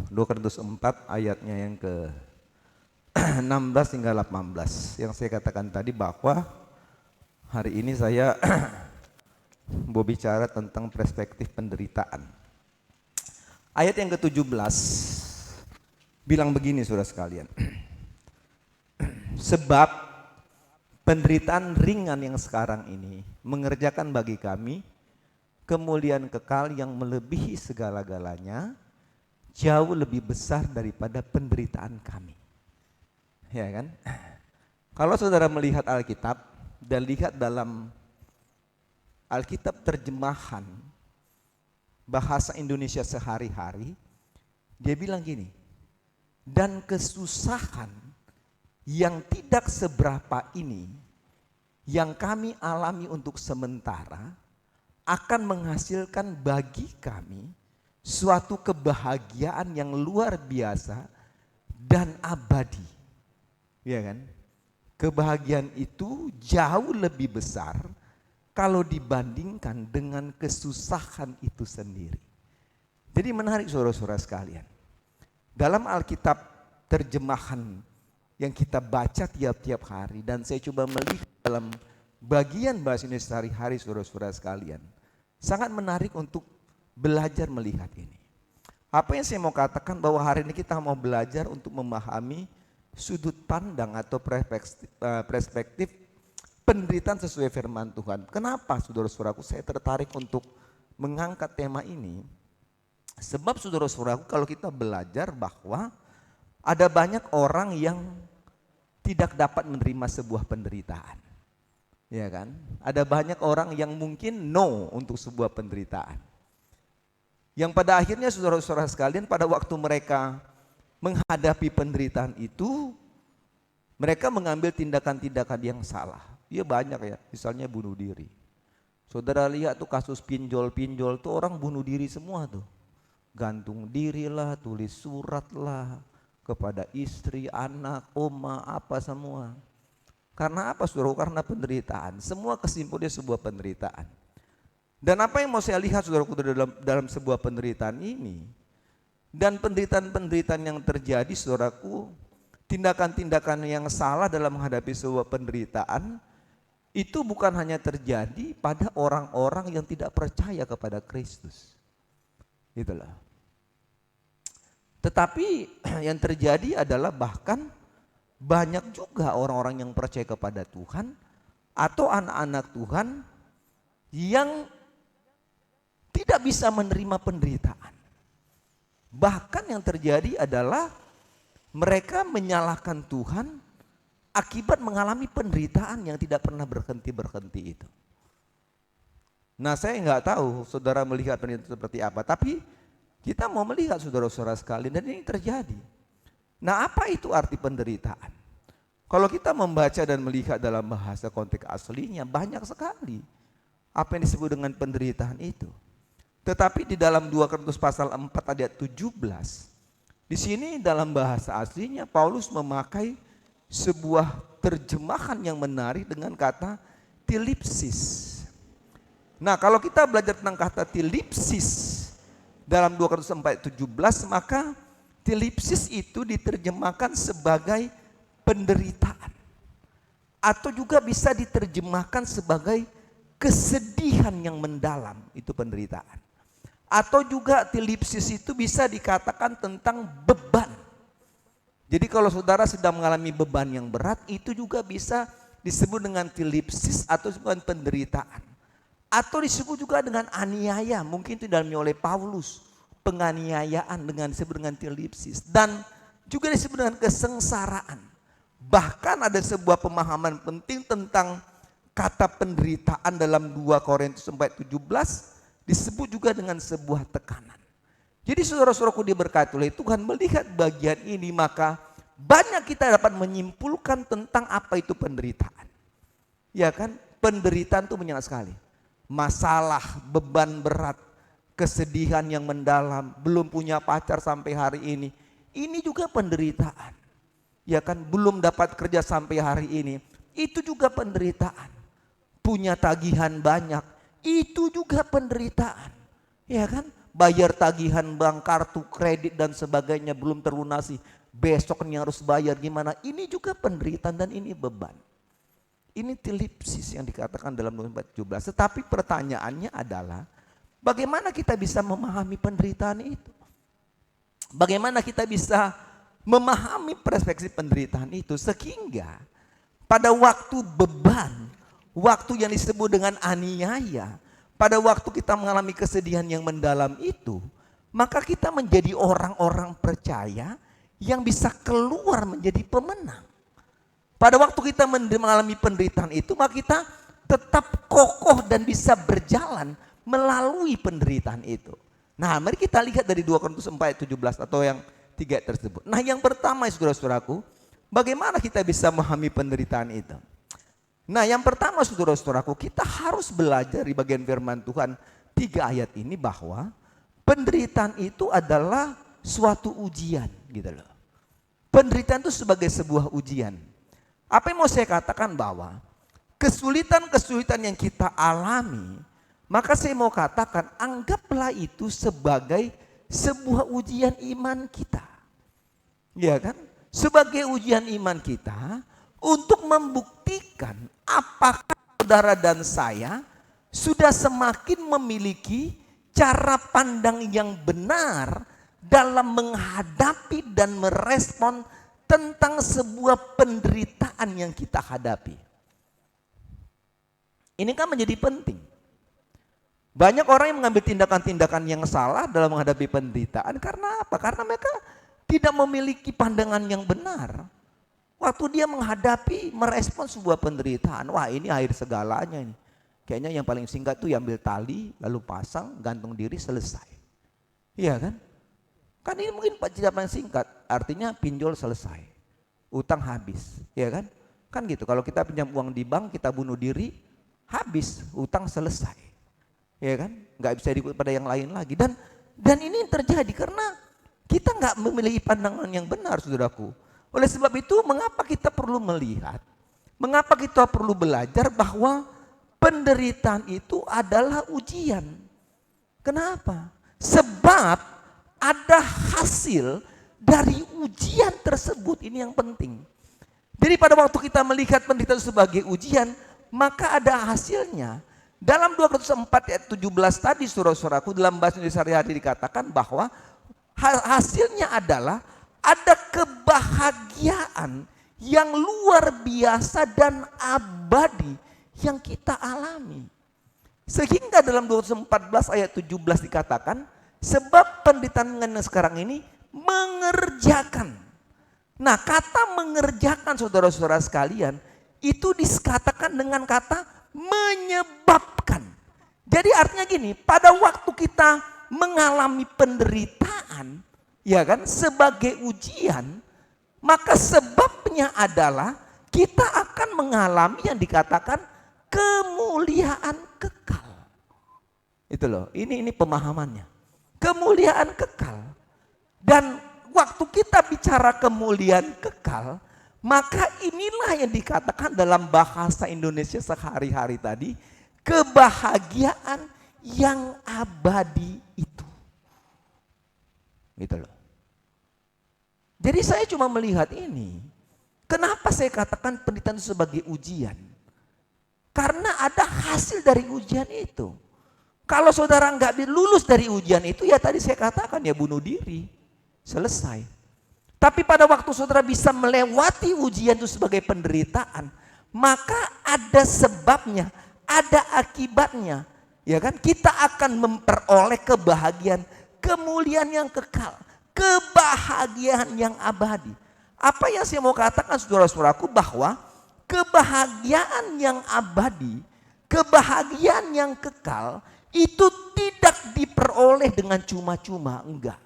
C: 2 Korintus 4 ayatnya yang ke 16 hingga 18. Yang saya katakan tadi bahwa hari ini saya mau bicara tentang perspektif penderitaan. Ayat yang ke-17 bilang begini saudara sekalian. Sebab penderitaan ringan yang sekarang ini mengerjakan bagi kami kemuliaan kekal yang melebihi segala-galanya, jauh lebih besar daripada penderitaan kami. Ya kan? Kalau saudara melihat Alkitab dan lihat dalam Alkitab terjemahan bahasa Indonesia sehari-hari, dia bilang gini, dan kesusahan yang tidak seberapa ini yang kami alami untuk sementara akan menghasilkan bagi kami suatu kebahagiaan yang luar biasa dan abadi. Ya kan? Kebahagiaan itu jauh lebih besar kalau dibandingkan dengan kesusahan itu sendiri. Jadi menarik saudara-saudara sekalian. Dalam Alkitab terjemahan yang kita baca tiap-tiap hari, dan saya coba melihat dalam bagian bahasa Indonesia sehari-hari saudara-saudara sekalian, sangat menarik untuk belajar melihat ini. Apa yang saya mau katakan bahwa hari ini kita mau belajar untuk memahami sudut pandang atau perspektif penderitaan sesuai firman Tuhan. Kenapa saudara-saudaraku saya tertarik untuk mengangkat tema ini? Sebab saudara-saudaraku kalau kita belajar bahwa ada banyak orang yang tidak dapat menerima sebuah penderitaan. Ya kan? Ada banyak orang yang mungkin no untuk sebuah penderitaan. Yang pada akhirnya saudara-saudara sekalian pada waktu mereka menghadapi penderitaan itu, mereka mengambil tindakan-tindakan yang salah. Ya banyak ya, misalnya bunuh diri. Saudara lihat tuh kasus pinjol-pinjol tuh orang bunuh diri semua tuh. Gantung diri lah, tulis surat lah kepada istri, anak, oma, apa semua. Karena apa saudara? Karena penderitaan. Semua kesimpulannya sebuah penderitaan. Dan apa yang mau saya lihat saudaraku dalam sebuah penderitaan ini, dan penderitaan-penderitaan yang terjadi saudaraku, tindakan-tindakan yang salah dalam menghadapi sebuah penderitaan, itu bukan hanya terjadi pada orang-orang yang tidak percaya kepada Kristus. Itulah. Tetapi yang terjadi adalah bahkan banyak juga orang-orang yang percaya kepada Tuhan atau anak-anak Tuhan yang tidak bisa menerima penderitaan. Bahkan yang terjadi adalah mereka menyalahkan Tuhan akibat mengalami penderitaan yang tidak pernah berhenti-berhenti itu. Nah saya nggak tahu saudara melihat penderitaan seperti apa, tapi kita mau melihat saudara-saudara sekalian dan ini terjadi. Nah apa itu arti penderitaan? Kalau kita membaca dan melihat dalam bahasa konteks aslinya banyak sekali apa yang disebut dengan penderitaan itu. Tetapi di dalam 2 Korintus pasal 4 ayat 17, di sini dalam bahasa aslinya Paulus memakai sebuah terjemahan yang menarik dengan kata tilipsis. Nah kalau kita belajar tentang kata tilipsis dalam 2 Korintus 4:17, maka tilipsis itu diterjemahkan sebagai penderitaan. Atau juga bisa diterjemahkan sebagai kesedihan yang mendalam, itu penderitaan. Atau juga tilipsis itu bisa dikatakan tentang beban. Jadi kalau saudara sedang mengalami beban yang berat, itu juga bisa disebut dengan tilipsis atau disebut penderitaan. Atau disebut juga dengan aniaya, mungkin itu dialami oleh Paulus, penganiayaan dengan disebut dengan tilipsis. Dan juga disebut dengan kesengsaraan. Bahkan ada sebuah pemahaman penting tentang kata penderitaan dalam 2 Korintus 4:17 disebut juga dengan sebuah tekanan. Jadi saudara-saudaraku diberkati oleh Tuhan, melihat bagian ini maka banyak kita dapat menyimpulkan tentang apa itu penderitaan. Ya kan? Penderitaan itu banyak sekali. Masalah, beban berat, kesedihan yang mendalam, belum punya pacar sampai hari ini. Ini juga penderitaan. Ya kan? Belum dapat kerja sampai hari ini. Itu juga penderitaan. Punya tagihan banyak. Itu juga penderitaan. Ya kan? Bayar tagihan bank, kartu kredit dan sebagainya belum terlunasi. Besoknya harus bayar gimana? Ini juga penderitaan dan ini beban. Ini tilipsis yang dikatakan dalam 2:17. Tetapi pertanyaannya adalah bagaimana kita bisa memahami penderitaan itu? Bagaimana kita bisa memahami perspektif penderitaan itu sehingga pada waktu beban, waktu yang disebut dengan aniaya, pada waktu kita mengalami kesedihan yang mendalam itu, maka kita menjadi orang-orang percaya yang bisa keluar menjadi pemenang. Pada waktu kita mengalami penderitaan itu, maka kita tetap kokoh dan bisa berjalan melalui penderitaan itu. Nah, mari kita lihat dari 2 Korintus 4:17 atau yang 3 tersebut. Nah, yang pertama saudara-saudaraku, bagaimana kita bisa memahami penderitaan itu? Nah, yang pertama saudara-saudaraku, kita harus belajar di bagian firman Tuhan 3 ayat ini bahwa penderitaan itu adalah suatu ujian gitu loh. Penderitaan itu sebagai sebuah ujian. Apa yang mau saya katakan bahwa kesulitan-kesulitan yang kita alami, maka saya mau katakan anggaplah itu sebagai sebuah ujian iman kita. Ya kan? Sebagai ujian iman kita untuk membuktikan apakah saudara dan saya sudah semakin memiliki cara pandang yang benar dalam menghadapi dan merespon tentang sebuah penderitaan yang kita hadapi. Ini kan menjadi penting. Banyak orang yang mengambil tindakan-tindakan yang salah dalam menghadapi penderitaan. Karena apa? Karena mereka tidak memiliki pandangan yang benar. Waktu dia menghadapi, merespon sebuah penderitaan. Wah, ini akhir segalanya ini. Kayaknya yang paling singkat tuh ambil tali, lalu pasang, gantung diri, selesai. Iya kan? Kan ini mungkin paling singkat, artinya pinjol selesai. Utang habis, ya kan? Kan gitu, kalau kita pinjam uang di bank, kita bunuh diri, habis, utang selesai. Ya kan? Nggak bisa diikut pada yang lain lagi. Dan ini terjadi karena kita nggak memiliki pandangan yang benar, saudaraku. Oleh sebab itu, mengapa kita perlu melihat, mengapa kita perlu belajar bahwa penderitaan itu adalah ujian. Kenapa? Sebab ada hasil dari ujian tersebut, ini yang penting. Jadi pada waktu kita melihat penderitaan sebagai ujian, maka ada hasilnya. Dalam 2 Korintus 4:17 tadi saudara-saudaraku, dalam bahasa Indonesia sehari-hari dikatakan bahwa hasilnya adalah ada kebahagiaan yang luar biasa dan abadi yang kita alami. Sehingga dalam 214 ayat 17 dikatakan, sebab penderitaan yang sekarang ini mengerjakan. Nah, kata mengerjakan saudara-saudara sekalian, itu dikatakan dengan kata menyebabkan. Jadi artinya gini, pada waktu kita mengalami penderitaan, ya kan, sebagai ujian, maka sebabnya adalah kita akan mengalami yang dikatakan kemuliaan kekal. Itu loh, ini pemahamannya. Kemuliaan kekal. Dan waktu kita bicara kemuliaan kekal, maka inilah yang dikatakan dalam bahasa Indonesia sehari-hari tadi, kebahagiaan yang abadi itu. Gitu loh. Jadi saya cuma melihat ini. Kenapa saya katakan penderitaan itu sebagai ujian? Karena ada hasil dari ujian itu. Kalau saudara nggak lulus dari ujian itu, ya tadi saya katakan ya bunuh diri. Selesai. Tapi pada waktu saudara bisa melewati ujian itu sebagai penderitaan, maka ada sebabnya, ada akibatnya. Ya kan? Kita akan memperoleh kebahagiaan, kemuliaan yang kekal, kebahagiaan yang abadi. Apa yang saya mau katakan saudara-saudaraku, bahwa kebahagiaan yang abadi, kebahagiaan yang kekal, itu tidak diperoleh dengan cuma-cuma, enggak.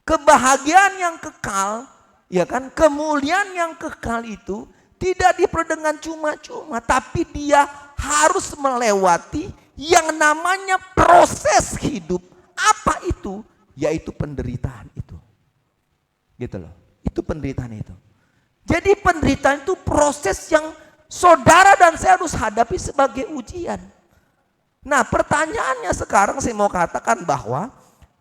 C: Kebahagiaan yang kekal, ya kan, kemuliaan yang kekal itu tidak diperoleh dengan cuma-cuma, tapi dia harus melewati yang namanya proses hidup. Apa itu? Yaitu penderitaan itu. Gitu loh. Itu penderitaan itu. Jadi penderitaan itu proses yang saudara dan saya harus hadapi sebagai ujian. Nah, pertanyaannya sekarang saya mau katakan bahwa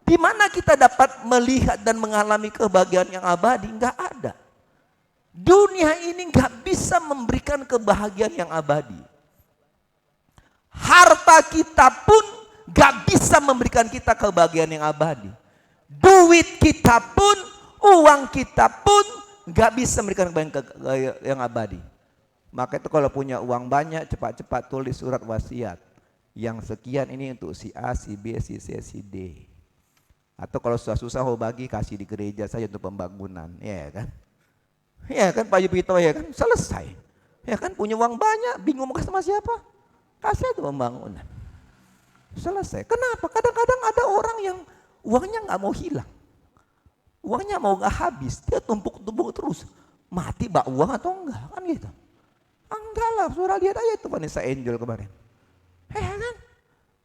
C: di mana kita dapat melihat dan mengalami kebahagiaan yang abadi? Enggak ada. Dunia ini enggak bisa memberikan kebahagiaan yang abadi. Harta kita pun enggak bisa memberikan kita kebahagiaan yang abadi. Duit kita pun, uang kita pun enggak bisa memberikan kebahagiaan yang abadi. Maka itu kalau punya uang banyak, cepat-cepat tulis surat wasiat. Yang sekian ini untuk si A, si B, si C, si D. Atau kalau susah-susah mau bagi, kasih di gereja saja untuk pembangunan, ya kan? Ya kan Pak Yupito, ya kan? Selesai. Ya kan, punya uang banyak, bingung mau kasih sama siapa? Kasih itu pembangunan. Selesai. Kenapa? Kadang-kadang ada orang yang uangnya nggak mau hilang. Uangnya mau nggak habis, dia tumpuk-tumpuk terus. Mati bak uang atau enggak? Kan gitu. Enggak lah, saudara lihat aja itu Vanessa Angel kemarin. Kan?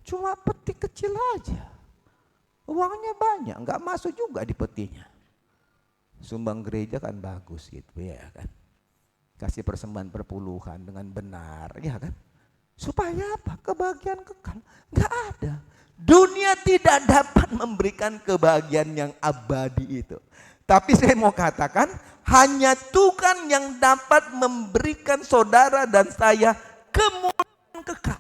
C: Cuma peti kecil aja. Uangnya banyak, nggak masuk juga di petinya. Sumbang gereja kan bagus gitu ya kan. Kasih persembahan perpuluhan dengan benar, ya kan. Supaya apa? Kebahagiaan kekal. Nggak ada. Dunia tidak dapat memberikan kebahagiaan yang abadi itu. Tapi saya mau katakan, hanya Tuhan yang dapat memberikan saudara dan saya kemuliaan kekal.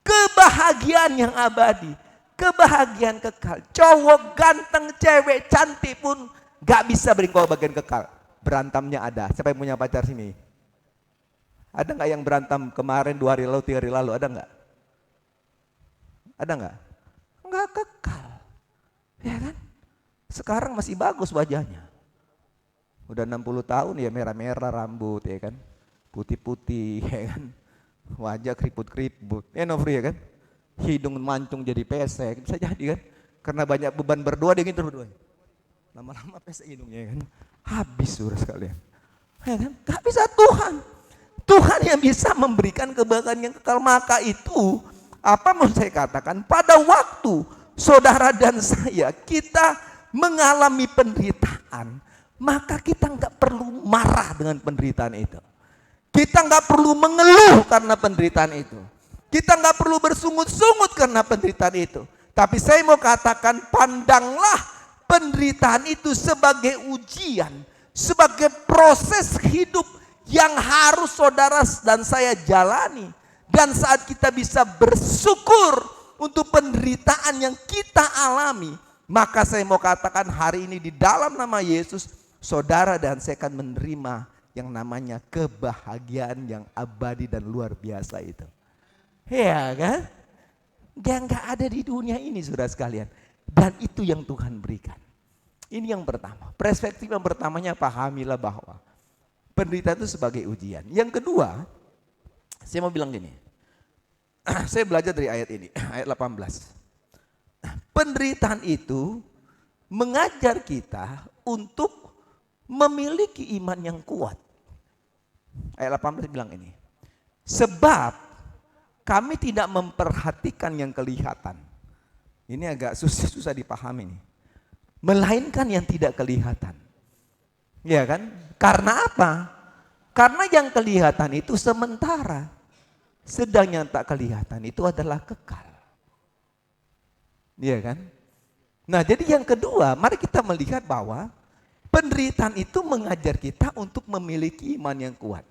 C: Kebahagiaan yang abadi. Kebahagiaan kekal. Cowok ganteng, cewek cantik pun gak bisa beri kebahagiaan kekal. Berantamnya ada. Siapa yang punya pacar sini? Ada gak yang berantem kemarin 2 hari lalu, 3 hari lalu? Ada gak? Ada gak? Gak kekal. Ya kan? Sekarang masih bagus wajahnya. Udah 60 tahun ya, merah-merah rambut ya kan. Putih-putih ya kan. Wajah keriput-keriput. Ya Nofri ya kan. Hidung mancung jadi pesek. Bisa jadi kan. Karena banyak beban berdoa dia gitu berdoa. Lama-lama pesek hidungnya ya kan. Habis saudara sekalian. Ya kan? Gak bisa Tuhan. Tuhan yang bisa memberikan kebahagiaan yang kekal. Maka itu apa mau saya katakan, pada waktu saudara dan saya kita mengalami penderitaan, maka kita nggak perlu marah dengan penderitaan itu. Kita nggak perlu mengeluh karena penderitaan itu. Kita nggak perlu bersungut-sungut karena penderitaan itu. Tapi saya mau katakan, pandanglah penderitaan itu sebagai ujian, sebagai proses hidup yang harus saudara dan saya jalani. Dan saat kita bisa bersyukur untuk penderitaan yang kita alami, maka saya mau katakan hari ini di dalam nama Yesus, saudara dan saya akan menerima yang namanya kebahagiaan yang abadi dan luar biasa itu. Ya kan? Dia nggak ada di dunia ini saudara sekalian. Dan itu yang Tuhan berikan. Ini yang pertama. Perspektif yang pertamanya, pahamilah bahwa penderitaan itu sebagai ujian. Yang kedua, saya mau bilang gini. Saya belajar dari ayat ini, ayat 18. Penderitaan itu mengajar kita untuk memiliki iman yang kuat. Ayat 18 bilang ini. Sebab kami tidak memperhatikan yang kelihatan. Ini agak susah dipahami nih. Melainkan yang tidak kelihatan. Ya kan? Karena apa? Karena yang kelihatan itu sementara. Sedang yang tak kelihatan itu adalah kekal. Iya kan? Nah jadi yang kedua, mari kita melihat bahwa penderitaan itu mengajar kita untuk memiliki iman yang kuat.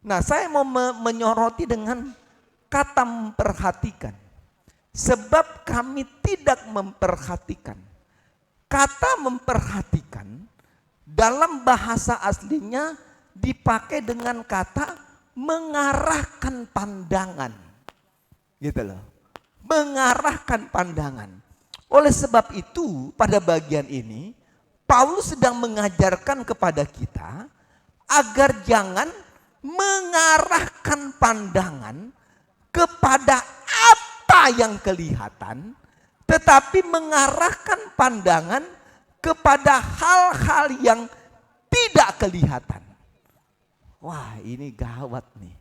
C: Nah saya mau menyoroti dengan kata memperhatikan. Sebab kami tidak memperhatikan. Kata memperhatikan dalam bahasa aslinya dipakai dengan kata mengarahkan pandangan. Gitu loh. Mengarahkan pandangan. Oleh sebab itu pada bagian ini Paulus sedang mengajarkan kepada kita agar jangan mengarahkan pandangan kepada apa yang kelihatan, tetapi mengarahkan pandangan kepada hal-hal yang tidak kelihatan. Wah ini gawat nih.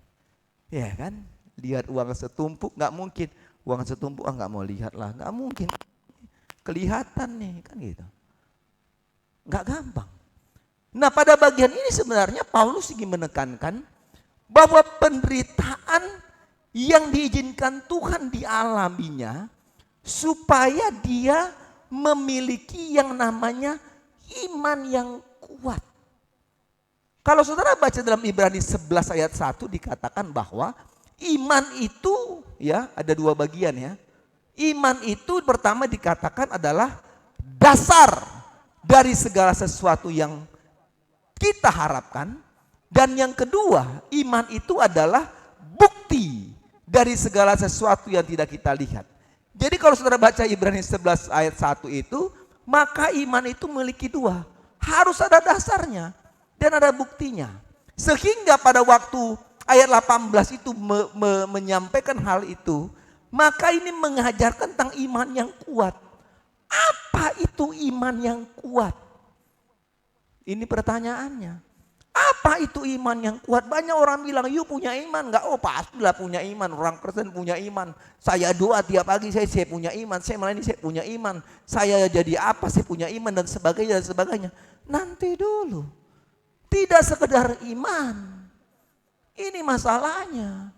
C: Ya kan? Lihat uang setumpuk gak mungkin. Uang setumpuk gak mau lihat lah. Gak mungkin. Kelihatan nih kan gitu. Gak gampang. Nah pada bagian ini sebenarnya Paulus ingin menekankan bahwa penderitaan yang diizinkan Tuhan dialaminya supaya dia memiliki yang namanya iman yang kuat. Kalau saudara baca dalam Ibrani 11 ayat 1 dikatakan bahwa iman itu ya ada 2 bagian ya. Iman itu pertama dikatakan adalah dasar dari segala sesuatu yang kita harapkan. Dan yang kedua, iman itu adalah bukti dari segala sesuatu yang tidak kita lihat. Jadi kalau saudara baca Ibrani 11 ayat 1 itu, maka iman itu memiliki dua. Harus ada dasarnya dan ada buktinya. Sehingga pada waktu ayat 18 itu menyampaikan hal itu, maka ini mengajarkan tentang iman yang kuat. Apa itu iman yang kuat? Ini pertanyaannya. Apa itu iman yang kuat? Banyak orang bilang, "You punya iman enggak?" Oh, pastilah punya iman. Orang Kristen punya iman. Saya doa tiap pagi, saya punya iman. Saya melayani, saya punya iman. Saya jadi apa, saya punya iman dan sebagainya dan sebagainya. Nanti dulu. Tidak sekedar iman. Ini masalahnya.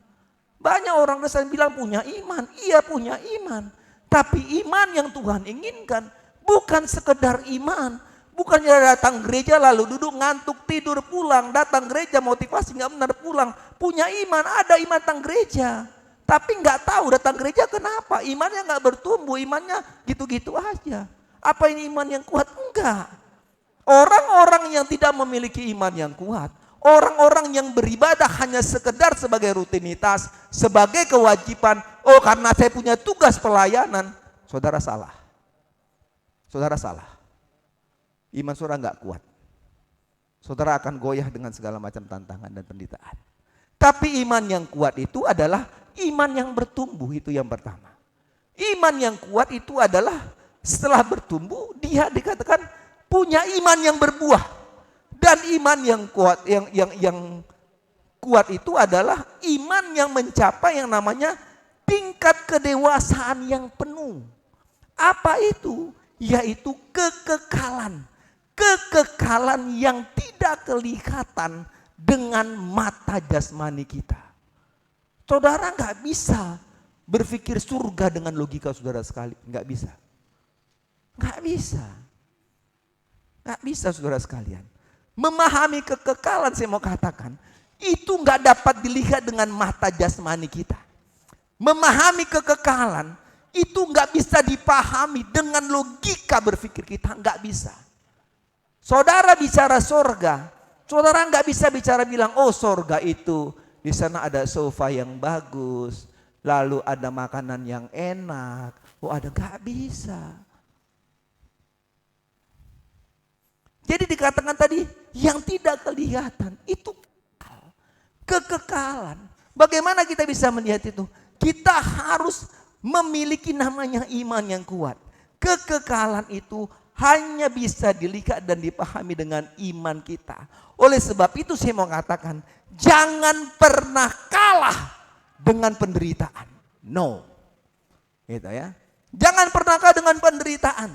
C: Banyak orang Kristen bilang punya iman. Iya, punya iman. Tapi iman yang Tuhan inginkan bukan sekedar iman. Bukannya datang gereja lalu duduk ngantuk tidur pulang. Datang gereja motivasi nggak benar pulang. Punya iman, ada iman datang gereja. Tapi nggak tahu datang gereja kenapa. Imannya nggak bertumbuh, imannya gitu-gitu aja. Apa ini iman yang kuat? Enggak. Orang-orang yang tidak memiliki iman yang kuat. Orang-orang yang beribadah hanya sekedar sebagai rutinitas. Sebagai kewajiban. Oh, karena saya punya tugas pelayanan. Saudara salah. Saudara salah. Iman saudara nggak kuat. Saudara akan goyah dengan segala macam tantangan dan penderitaan. Tapi iman yang kuat itu adalah iman yang bertumbuh, itu yang pertama. Iman yang kuat itu adalah setelah bertumbuh dia dikatakan punya iman yang berbuah. Dan iman yang kuat yang kuat itu adalah iman yang mencapai yang namanya tingkat kedewasaan yang penuh. Apa itu? Yaitu kekekalan. Kekekalan yang tidak kelihatan dengan mata jasmani kita. Saudara nggak bisa berpikir surga dengan logika saudara sekali. Nggak bisa. Nggak bisa. Nggak bisa saudara sekalian. Memahami kekekalan saya mau katakan. Itu nggak dapat dilihat dengan mata jasmani kita. Memahami kekekalan itu nggak bisa dipahami dengan logika berpikir kita. Nggak bisa. Saudara bicara sorga, saudara nggak bisa bicara bilang, oh sorga itu di sana ada sofa yang bagus, lalu ada makanan yang enak. Oh ada, nggak bisa. Jadi dikatakan tadi yang tidak kelihatan itu kekekalan. Bagaimana kita bisa melihat itu? Kita harus memiliki namanya iman yang kuat. Kekekalan itu hanya bisa dilihat dan dipahami dengan iman kita. Oleh sebab itu saya mau katakan, jangan pernah kalah dengan penderitaan. No. Gitu ya. Jangan pernah kalah dengan penderitaan.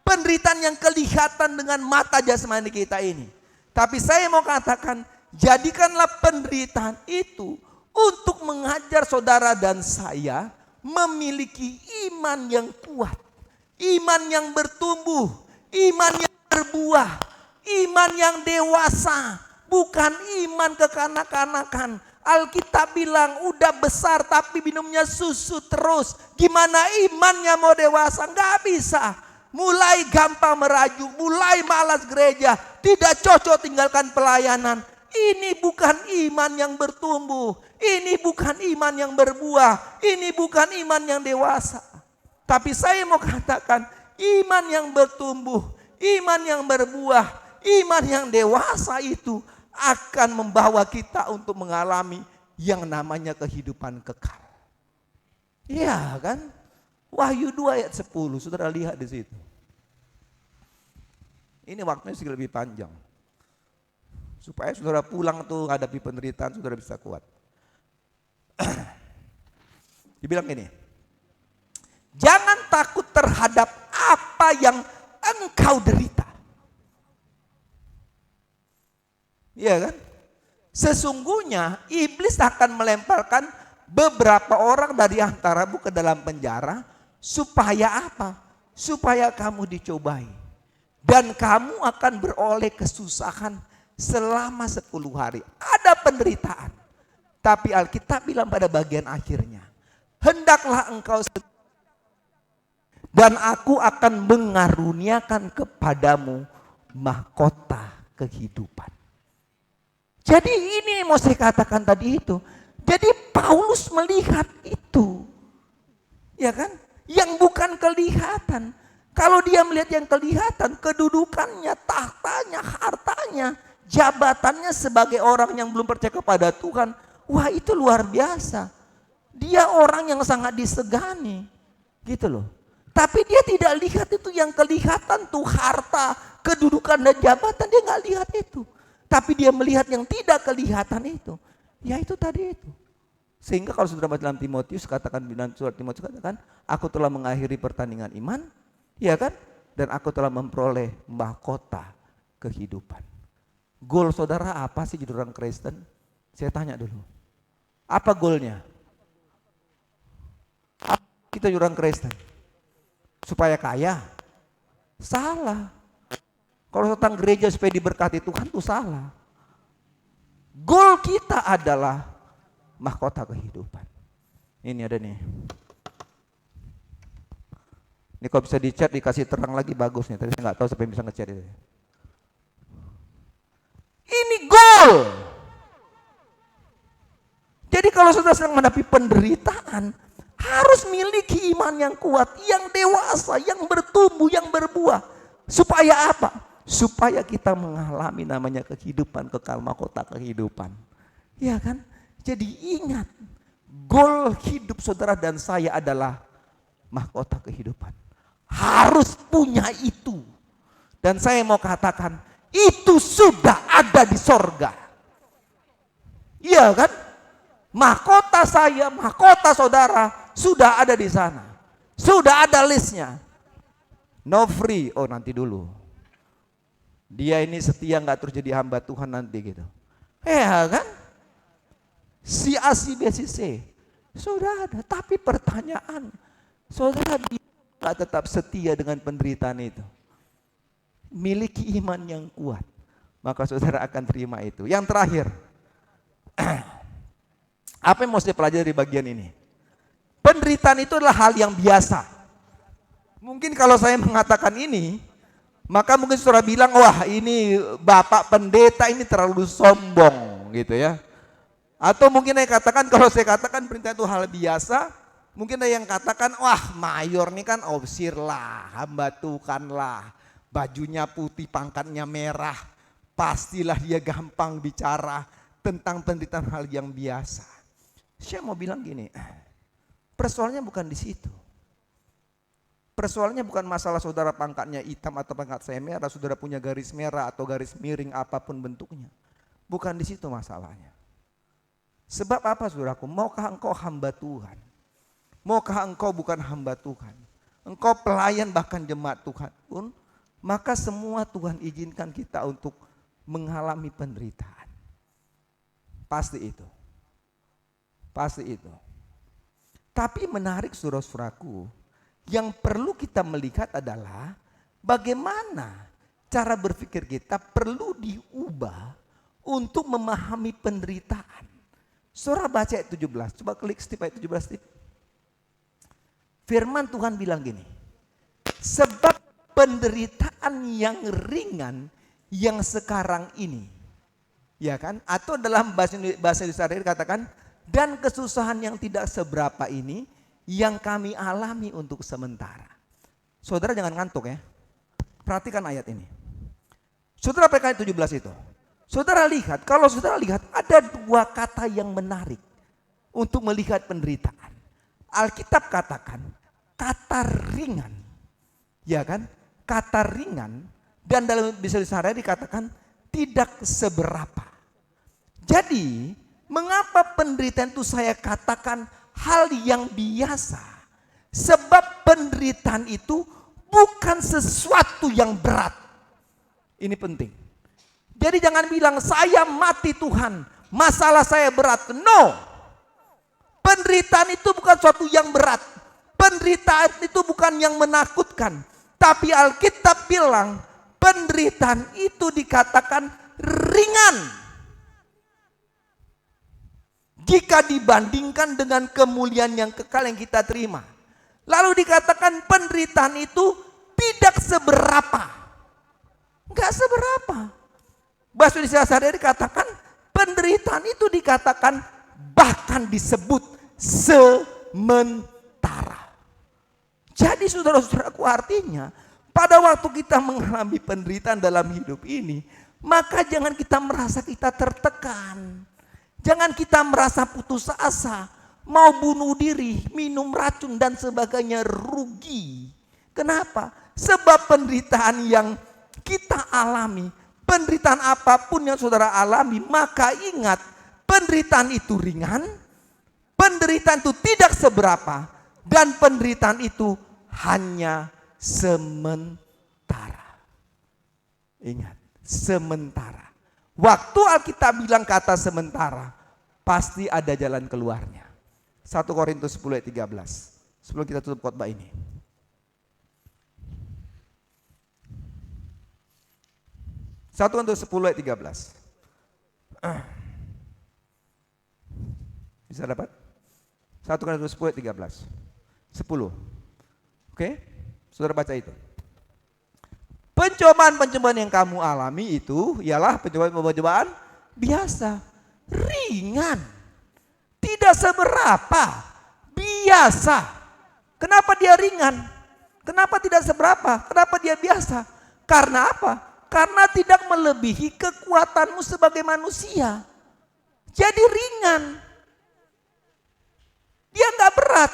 C: Penderitaan yang kelihatan dengan mata jasmani kita ini. Tapi saya mau katakan, jadikanlah penderitaan itu untuk mengajar saudara dan saya memiliki iman yang kuat. Iman yang bertumbuh, iman yang berbuah, iman yang dewasa, bukan iman kekanak-kanakan. Alkitab bilang udah besar tapi minumnya susu terus. Gimana imannya mau dewasa? Nggak bisa. Mulai gampang merajuk, mulai malas gereja, tidak cocok tinggalkan pelayanan. Ini bukan iman yang bertumbuh, ini bukan iman yang berbuah, ini bukan iman yang dewasa. Tapi saya mau katakan, iman yang bertumbuh, iman yang berbuah, iman yang dewasa itu akan membawa kita untuk mengalami yang namanya kehidupan kekal. Iya kan? Wahyu 2 ayat 10, saudara lihat di situ. Ini waktunya sedikit lebih panjang. Supaya saudara pulang tuh hadapi penderitaan, saudara bisa kuat. Dibilang gini, jangan takut terhadap apa yang engkau derita. Iya kan? Sesungguhnya iblis akan melemparkan beberapa orang dari antaramu ke dalam penjara. Supaya apa? Supaya kamu dicobai. Dan kamu akan beroleh kesusahan selama 10 hari. Ada penderitaan. Tapi Alkitab bilang pada bagian akhirnya, hendaklah engkau dan aku akan mengaruniakan kepadamu mahkota kehidupan. Jadi ini yang mau saya katakan tadi itu. Jadi Paulus melihat itu. Ya kan? Yang bukan kelihatan. Kalau dia melihat yang kelihatan, kedudukannya, tahtanya, hartanya, jabatannya sebagai orang yang belum percaya kepada Tuhan, wah itu luar biasa. Dia orang yang sangat disegani, gitu loh. Tapi dia tidak lihat itu yang kelihatan tuh, harta, kedudukan dan jabatan, dia nggak lihat itu. Tapi dia melihat yang tidak kelihatan itu, ya itu tadi itu. Sehingga kalau saudara baca dalam Timotius, katakan dalam surat Timotius katakan, aku telah mengakhiri pertandingan iman, ya kan? Dan aku telah memperoleh mahkota kehidupan. Goal saudara apa sih jadi orang Kristen? Saya tanya dulu. Apa goalnya? Apa kita jadi orang Kristen? Supaya kaya? Salah. Kalau datang gereja supaya diberkati Tuhan itu salah. Goal kita adalah mahkota kehidupan. Ini ada nih. Ini kalau bisa dicat dikasih terang lagi bagus nih. Tapi saya nggak tahu siapa yang bisa ngecat itu. Ini goal. Jadi kalau saudara sedang menghadapi penderitaan, harus miliki iman yang kuat, yang dewasa, yang bertumbuh, yang berbuah. Supaya apa? Supaya kita mengalami namanya kehidupan kekal, mahkota kehidupan. Ya kan? Jadi ingat, goal hidup saudara dan saya adalah mahkota kehidupan. Harus punya itu. Dan saya mau katakan, itu sudah ada di sorga. Iya kan? Mahkota saya, mahkota saudara sudah ada di sana. Sudah ada listnya. No free, oh nanti dulu. Dia ini setia nggak terus jadi hamba Tuhan nanti gitu. Ya kan? Si A, si B, si C. Sudah ada, tapi pertanyaan, saudara nggak tetap setia dengan penderitaan itu. Miliki iman yang kuat, maka saudara akan terima itu. Yang terakhir, apa yang mau saya pelajari dari bagian ini? Penderitaan itu adalah hal yang biasa. Mungkin kalau saya mengatakan ini, maka mungkin saudara bilang, wah ini Bapak Pendeta ini terlalu sombong gitu ya. Atau mungkin saya katakan, kalau saya katakan perintah itu hal biasa, mungkin ada yang katakan, wah mayor ini kan obsir lah, hamba Tuhan lah, bajunya putih, pangkatnya merah, pastilah dia gampang bicara tentang penderitaan hal yang biasa. Saya mau bilang gini, persoalannya bukan di situ. Persoalannya bukan masalah saudara pangkatnya hitam atau pangkat saya merah, saudara punya garis merah atau garis miring apapun bentuknya. Bukan di situ masalahnya. Sebab apa saudaraku? Maukah engkau hamba Tuhan? Maukah engkau bukan hamba Tuhan? Engkau pelayan bahkan jemaat Tuhan pun, maka semua Tuhan izinkan kita untuk mengalami penderitaan. Pasti itu. Pasti itu. Tapi menarik saudara-saudaraku, yang perlu kita melihat adalah bagaimana cara berpikir kita perlu diubah untuk memahami penderitaan. Saudara baca ayat 17, coba klik step ayat 17 step. Firman Tuhan bilang gini, sebab penderitaan yang ringan yang sekarang ini, ya kan? Atau dalam bahasa Indonesia katakan, dan kesusahan yang tidak seberapa ini yang kami alami untuk sementara. Saudara jangan ngantuk ya. Perhatikan ayat ini. Saudara perhatikan ayat 17 itu. Saudara lihat, kalau saudara lihat ada dua kata yang menarik untuk melihat penderitaan. Alkitab katakan kata ringan. Ya kan? Kata ringan dan dalam bisa disahara dikatakan tidak seberapa. Jadi, mengapa penderitaan itu saya katakan hal yang biasa? Sebab penderitaan itu bukan sesuatu yang berat. Ini penting. Jadi jangan bilang saya mati Tuhan, masalah saya berat. No. Penderitaan itu bukan sesuatu yang berat. Penderitaan itu bukan yang menakutkan. Tapi Alkitab bilang penderitaan itu dikatakan ringan. Jika dibandingkan dengan kemuliaan yang kekal yang kita terima. Lalu dikatakan penderitaan itu tidak seberapa. Enggak seberapa. Bahasa Indonesia sehari dikatakan penderitaan itu dikatakan bahkan disebut sementara. Jadi saudara-saudaraku artinya Pada waktu kita mengalami penderitaan dalam hidup ini, maka jangan kita merasa kita tertekan. Jangan kita merasa putus asa, mau bunuh diri, minum racun dan sebagainya, rugi. Kenapa? Sebab penderitaan yang kita alami, penderitaan apapun yang saudara alami, maka ingat, penderitaan itu ringan, penderitaan itu tidak seberapa, dan penderitaan itu hanya sementara. Ingat, sementara. Waktu Alkitab bilang kata sementara, pasti ada jalan keluarnya. 1 Korintus 10 ayat 13. Sebelum kita tutup khotbah ini. Satu untuk 10 ayat 13. Bisa dapat? 1 Korintus 10 ayat 13. 10. Oke? Saudara baca itu. Pencobaan-pencobaan yang kamu alami itu ialah pencobaan-pencobaan biasa, ringan, tidak seberapa, biasa. Kenapa dia ringan? Kenapa tidak seberapa? Kenapa dia biasa? Karena apa? Karena tidak melebihi kekuatanmu sebagai manusia. Jadi ringan. Dia nggak berat.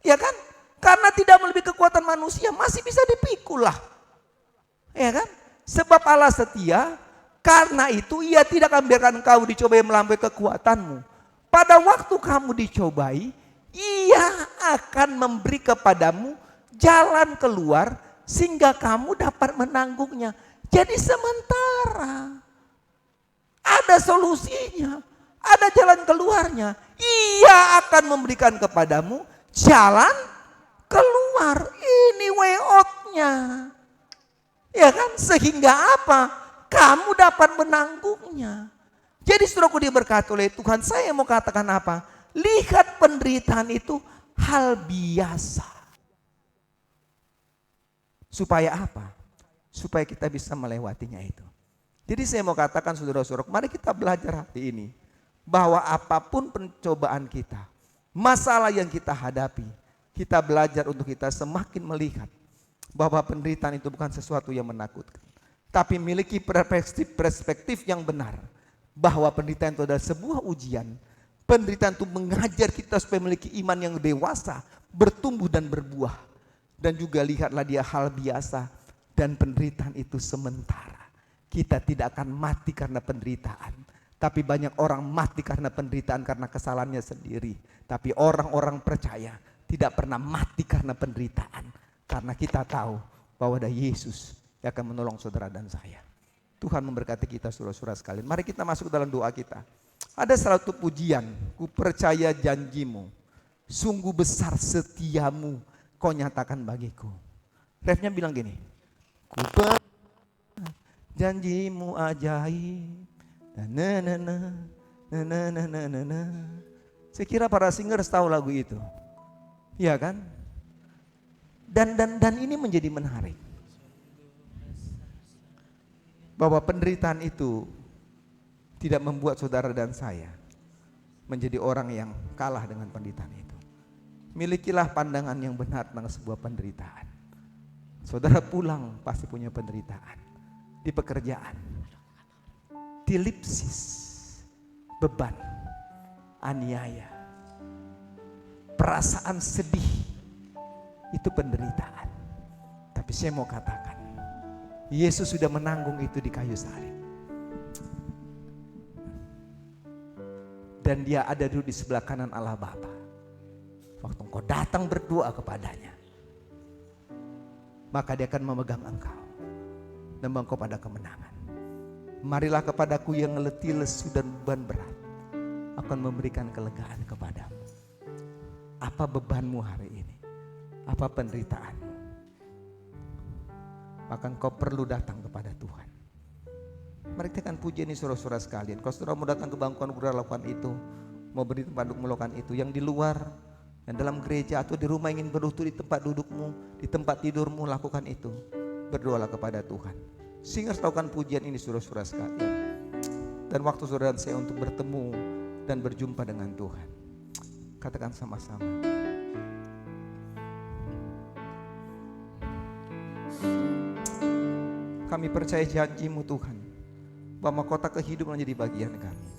C: Ya kan? Karena tidak melebihi kekuatan manusia, masih bisa dipikul lah. Ya kan? Sebab Allah setia, karena itu ia tidak akan biarkan engkau dicobai melampaui kekuatanmu. Pada waktu kamu dicobai, ia akan memberi kepadamu jalan keluar sehingga kamu dapat menanggungnya. Jadi sementara. Ada solusinya, ada jalan keluarnya. Ia akan memberikan kepadamu jalan keluar, ini way out-nya. Ya kan? Sehingga apa? Kamu dapat menanggungnya. Jadi saudaraku diberkati oleh Tuhan, saya mau katakan apa? Lihat penderitaan itu hal biasa. Supaya apa? Supaya kita bisa melewatinya itu. Jadi saya mau katakan saudara-saudara, mari kita belajar hari ini. Bahwa apapun pencobaan kita, masalah yang kita hadapi, kita belajar untuk kita semakin melihat bahwa penderitaan itu bukan sesuatu yang menakutkan. Tapi miliki perspektif yang benar. Bahwa penderitaan itu adalah sebuah ujian. Penderitaan itu mengajar kita supaya memiliki iman yang dewasa, bertumbuh dan berbuah. Dan juga lihatlah dia hal biasa. Dan penderitaan itu sementara. Kita tidak akan mati karena penderitaan. Tapi banyak orang mati karena penderitaan karena kesalahannya sendiri. Tapi orang-orang percaya tidak pernah mati karena penderitaan. Karena kita tahu bahwa ada Yesus yang akan menolong saudara dan saya. Tuhan memberkati kita saudara-saudara sekalian. Mari kita masuk dalam doa kita. Ada satu pujian, ku percaya janjimu, sungguh besar setiamu, kau nyatakan bagiku. Refnya bilang gini, ku percaya janjimu ajaib, na. Saya kira para singers tahu lagu itu. Iya kan? Dan ini menjadi menarik. Bahwa penderitaan itu tidak membuat saudara dan saya menjadi orang yang kalah dengan penderitaan itu. Milikilah pandangan yang benar tentang sebuah penderitaan. Saudara pulang pasti punya penderitaan. Di pekerjaan, dilipsis, beban, aniaya, perasaan sedih, itu penderitaan. Tapi saya mau katakan, Yesus sudah menanggung itu di kayu salib. Dan dia ada duduk di sebelah kanan Allah Bapa. Waktu engkau datang berdoa kepadanya, maka dia akan memegang engkau dan membawa engkau pada kemenangan. Marilah kepadaku yang letih, lesu dan beban berat, akan memberikan kelegaan kepadamu. Apa bebanmu hari ini? Apa penderitaanmu? Maka engkau perlu datang kepada Tuhan. Mari kita akan puji ini saudara-saudara sekalian. Kalau saudara mau datang ke bangkuan guru lakukan itu, mau beri tempat duduk melakukan itu. Yang di luar, yang dalam gereja atau di rumah ingin berlutut di tempat dudukmu, di tempat tidurmu, lakukan itu. Berdoalah kepada Tuhan. Sehingga lakukan pujian ini saudara-saudara sekalian. Dan waktu saudara dan saya untuk bertemu dan berjumpa dengan Tuhan. Katakan sama-sama. Kami percaya janji-Mu Tuhan, bahwa kota kehidupan menjadi bagian kami.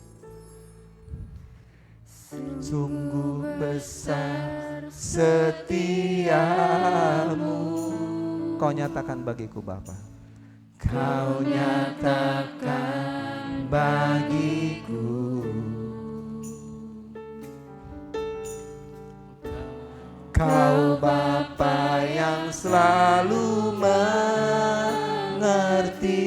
C: Sungguh besar setiamu, Kau nyatakan bagiku Bapa. Kau nyatakan bagiku. Kau Bapa yang selalu mengerti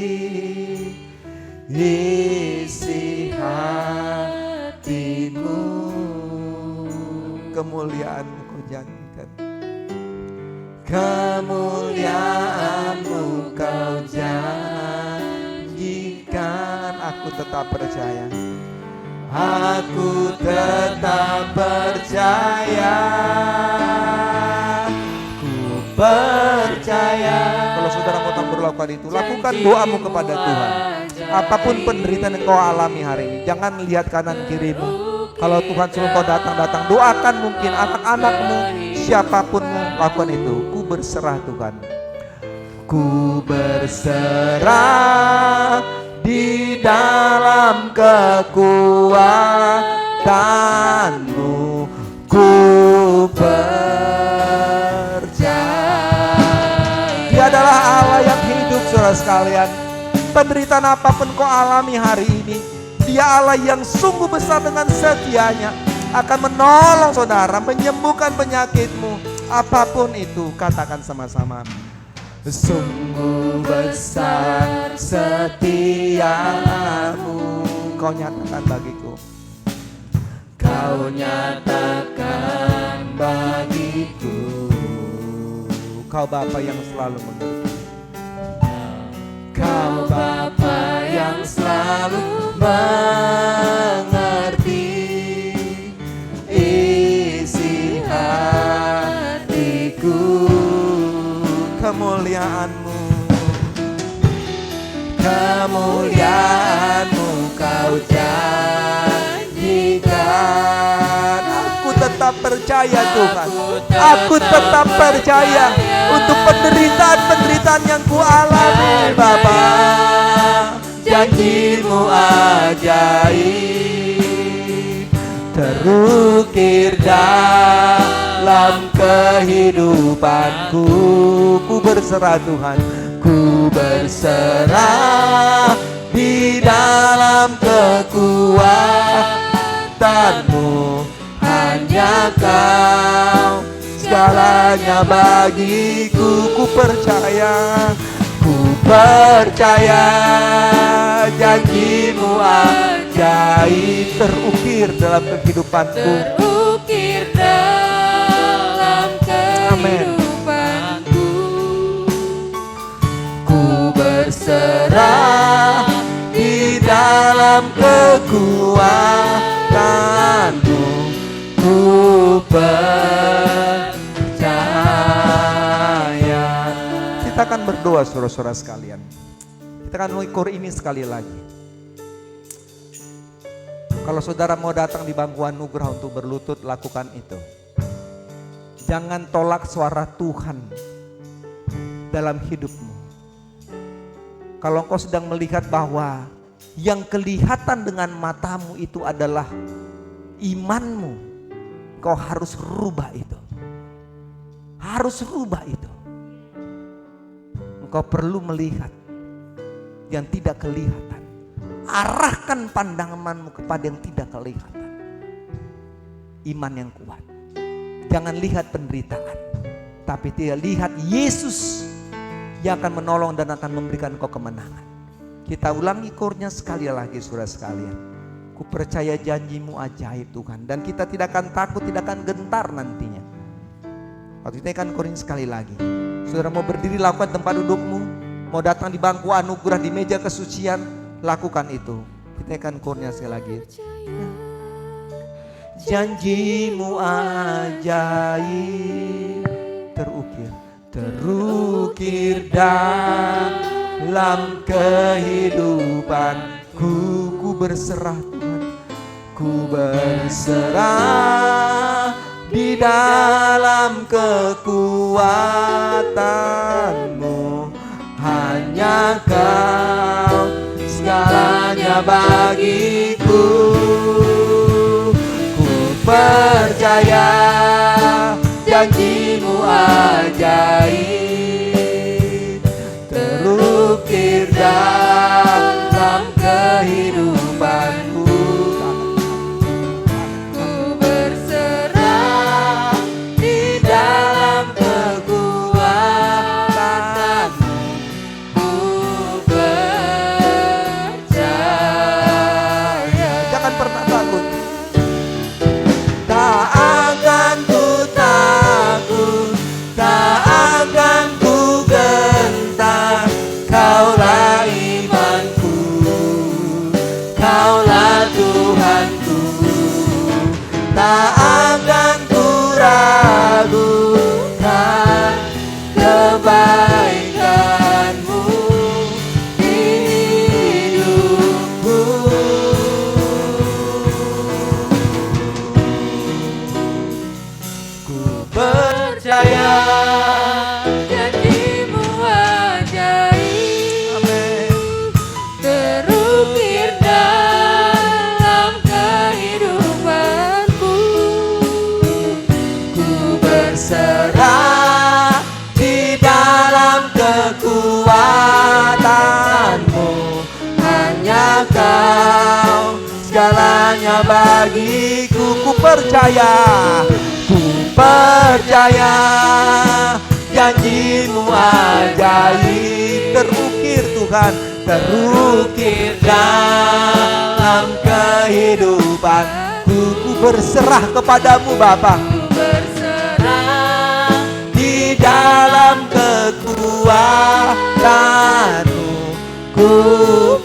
C: isi hatimu. Kemuliaan-Mu Kau janjikan, kemuliaan-Mu Kau janjikan. Aku tetap percaya, aku tetap percaya, ku percaya. Kalau saudara mau melakukan itu, lakukan doamu kepada Tuhan. Apapun penderitaan yang kau alami hari ini, jangan lihat kanan kirimu. Kalau Tuhan suruh kau datang, doakan mungkin anak-anakmu, siapapunmu, lakukan itu. Ku berserah Tuhan, ku berserah di dalam kekuatan-Mu, ku percaya. Dia adalah Allah yang hidup, saudara sekalian. Penderitaan apapun kau alami hari ini, Dia Allah yang sungguh besar dengan setianya akan menolong saudara, menyembuhkan penyakitmu. Apapun itu, katakan sama-sama. Sungguh besar setiamu, Kau nyatakan bagiku. Kau nyatakan bagiku. Kau Bapa yang selalu mengerti. Kau Bapa yang selalu mengerti isi hatiku. Kemuliaan-Mu, kemuliaan-Mu Kau janjikan. Aku tetap percaya Tuhan, aku tetap percaya untuk penderitaan-penderitaan yang ku alami Bapa. Janji-Mu ajaib terukir dalam kehidupanku. Ku berserah Tuhan, ku berserah di dalam kekuatan-Mu. Hanya Kau segalanya bagiku. Ku percaya, ku percaya janji-Mu ajaib terukir dalam kehidupanku.
E: Terukir dalam kehidupanku.
C: Ku berserah di dalam kekuatan-Mu. Ku percaya. Kita akan berdoa saudara-saudara sekalian. Kita akan mengukur ini sekali lagi. Kalau saudara mau datang di bangku anugerah untuk berlutut, lakukan itu. Jangan tolak suara Tuhan dalam hidupmu. Kalau engkau sedang melihat bahwa yang kelihatan dengan matamu itu adalah imanmu, kau harus rubah itu. Harus rubah itu. Engkau perlu melihat yang tidak kelihatan. Arahkan pandanganmu kepada yang tidak kelihatan. Iman yang kuat. Jangan lihat penderitaan, tapi tidak lihat Yesus yang akan menolong dan akan memberikan kau kemenangan. Kita ulangi kornya sekali lagi saudara sekalian. Ku percaya janji-Mu ajaib Tuhan, dan kita tidak akan takut, tidak akan gentar nantinya. Waktu kita akan korin sekali lagi. Saudara mau berdiri, lakukan tempat dudukmu. Mau datang di bangku anugerah, di meja kesucian, lakukan itu. Kita akan kornya sekali lagi. Ya. Janji-Mu ajaib terukir, terukir dalam kehidupanku. Ku berserah Tuhan, ku berserah di dalam kekuatan-Mu. ajaib terukir dalam kehidupanku.
E: Ku berserah di dalam kekuatanmu. Ku percaya.
C: Jangan pernah takut. Tak akan ku takut, tak akan ku gentar. Kaulah imanku, Kaulah Tuhanku. Tak akan ku ragukan kebaikan-Mu di hidupku. Ku percaya.
E: Janji-Mu ajaib
C: Amin.
E: terukir dalam kehidupanku.
C: Ku berserah di dalam kekuatan-Mu. Hanya Kau segalanya bagiku. Ku percaya janji-Mu ajaib terukir Tuhan, terukir dalam kehidupanku. Ku berserah kepadamu Bapa.
E: Ku berserah
C: Di dalam kekuatan-Mu ku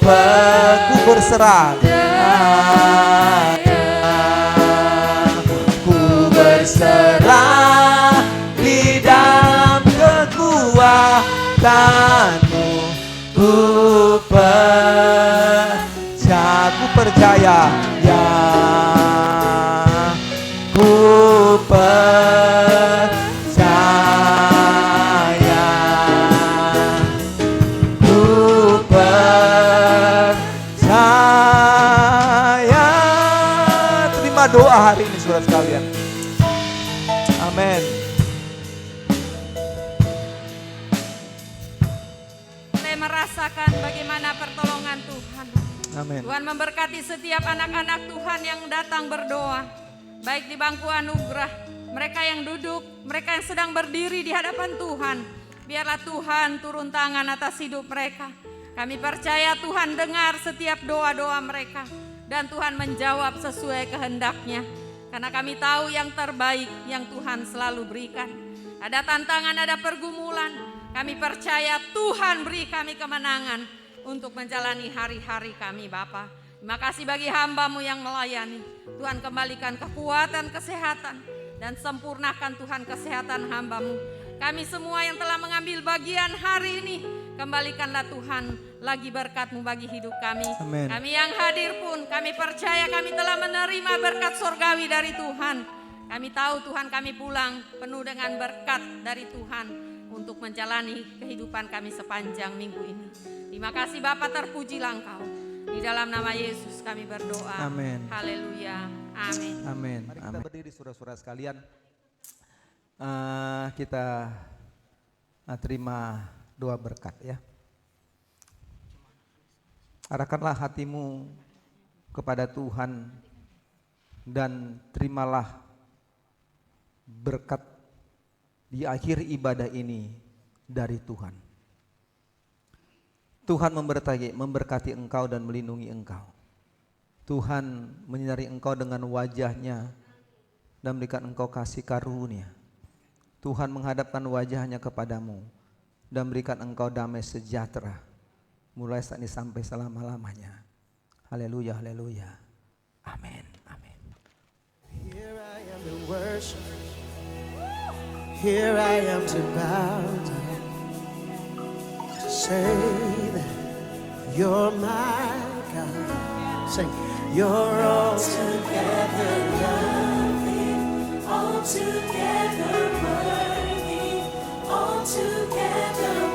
C: berserah. Ku berserah di dalam kekuatan-Mu. Ku percaya, ya. Ku percaya. Ku percaya. Terima doa hari ini saudara sekalian. Amin.
D: Boleh merasakan bagaimana pertolongan Tuhan.
C: Amin.
D: Tuhan memberkati setiap anak-anak Tuhan yang datang berdoa, baik di bangku anugerah, mereka yang duduk, mereka yang sedang berdiri di hadapan Tuhan. Biarlah Tuhan turun tangan atas hidup mereka. Kami percaya Tuhan dengar setiap doa-doa mereka dan Tuhan menjawab sesuai kehendak-Nya. Karena kami tahu yang terbaik yang Tuhan selalu berikan. Ada tantangan, ada pergumulan. Kami percaya Tuhan beri kami kemenangan untuk menjalani hari-hari kami Bapa. Terima kasih bagi hamba-Mu yang melayani. Tuhan kembalikan kekuatan, kesehatan, dan sempurnakan Tuhan kesehatan hamba-Mu. Kami semua yang telah mengambil bagian hari ini, kembalikanlah Tuhan lagi berkat-Mu bagi hidup kami.
C: Amin.
D: Kami yang hadir pun kami percaya kami telah menerima berkat surgawi dari Tuhan. Kami tahu Tuhan kami pulang penuh dengan berkat dari Tuhan untuk menjalani kehidupan kami sepanjang minggu ini. Terima kasih Bapa, terpujilah Engkau. Di dalam nama Yesus kami berdoa.
C: Amin.
D: Haleluya. Amin.
C: Amin. Mari kita berdiri saudara-saudara sekalian. Kita terima doa berkat ya. Arahkanlah hatimu kepada Tuhan dan terimalah berkat di akhir ibadah ini dari Tuhan. Tuhan memberkati engkau dan melindungi engkau. Tuhan menyinari engkau dengan wajah-Nya dan memberikan engkau kasih karunia. Tuhan menghadapkan wajah-Nya kepadamu dan berikan engkau damai sejahtera mulai saat ini sampai selama-lamanya. Haleluya, haleluya. Amin, amin.
A: Here I am to worship. Here I am to bow down, to say that you're my God. Sing, you're altogether lovely, altogether worthy, altogether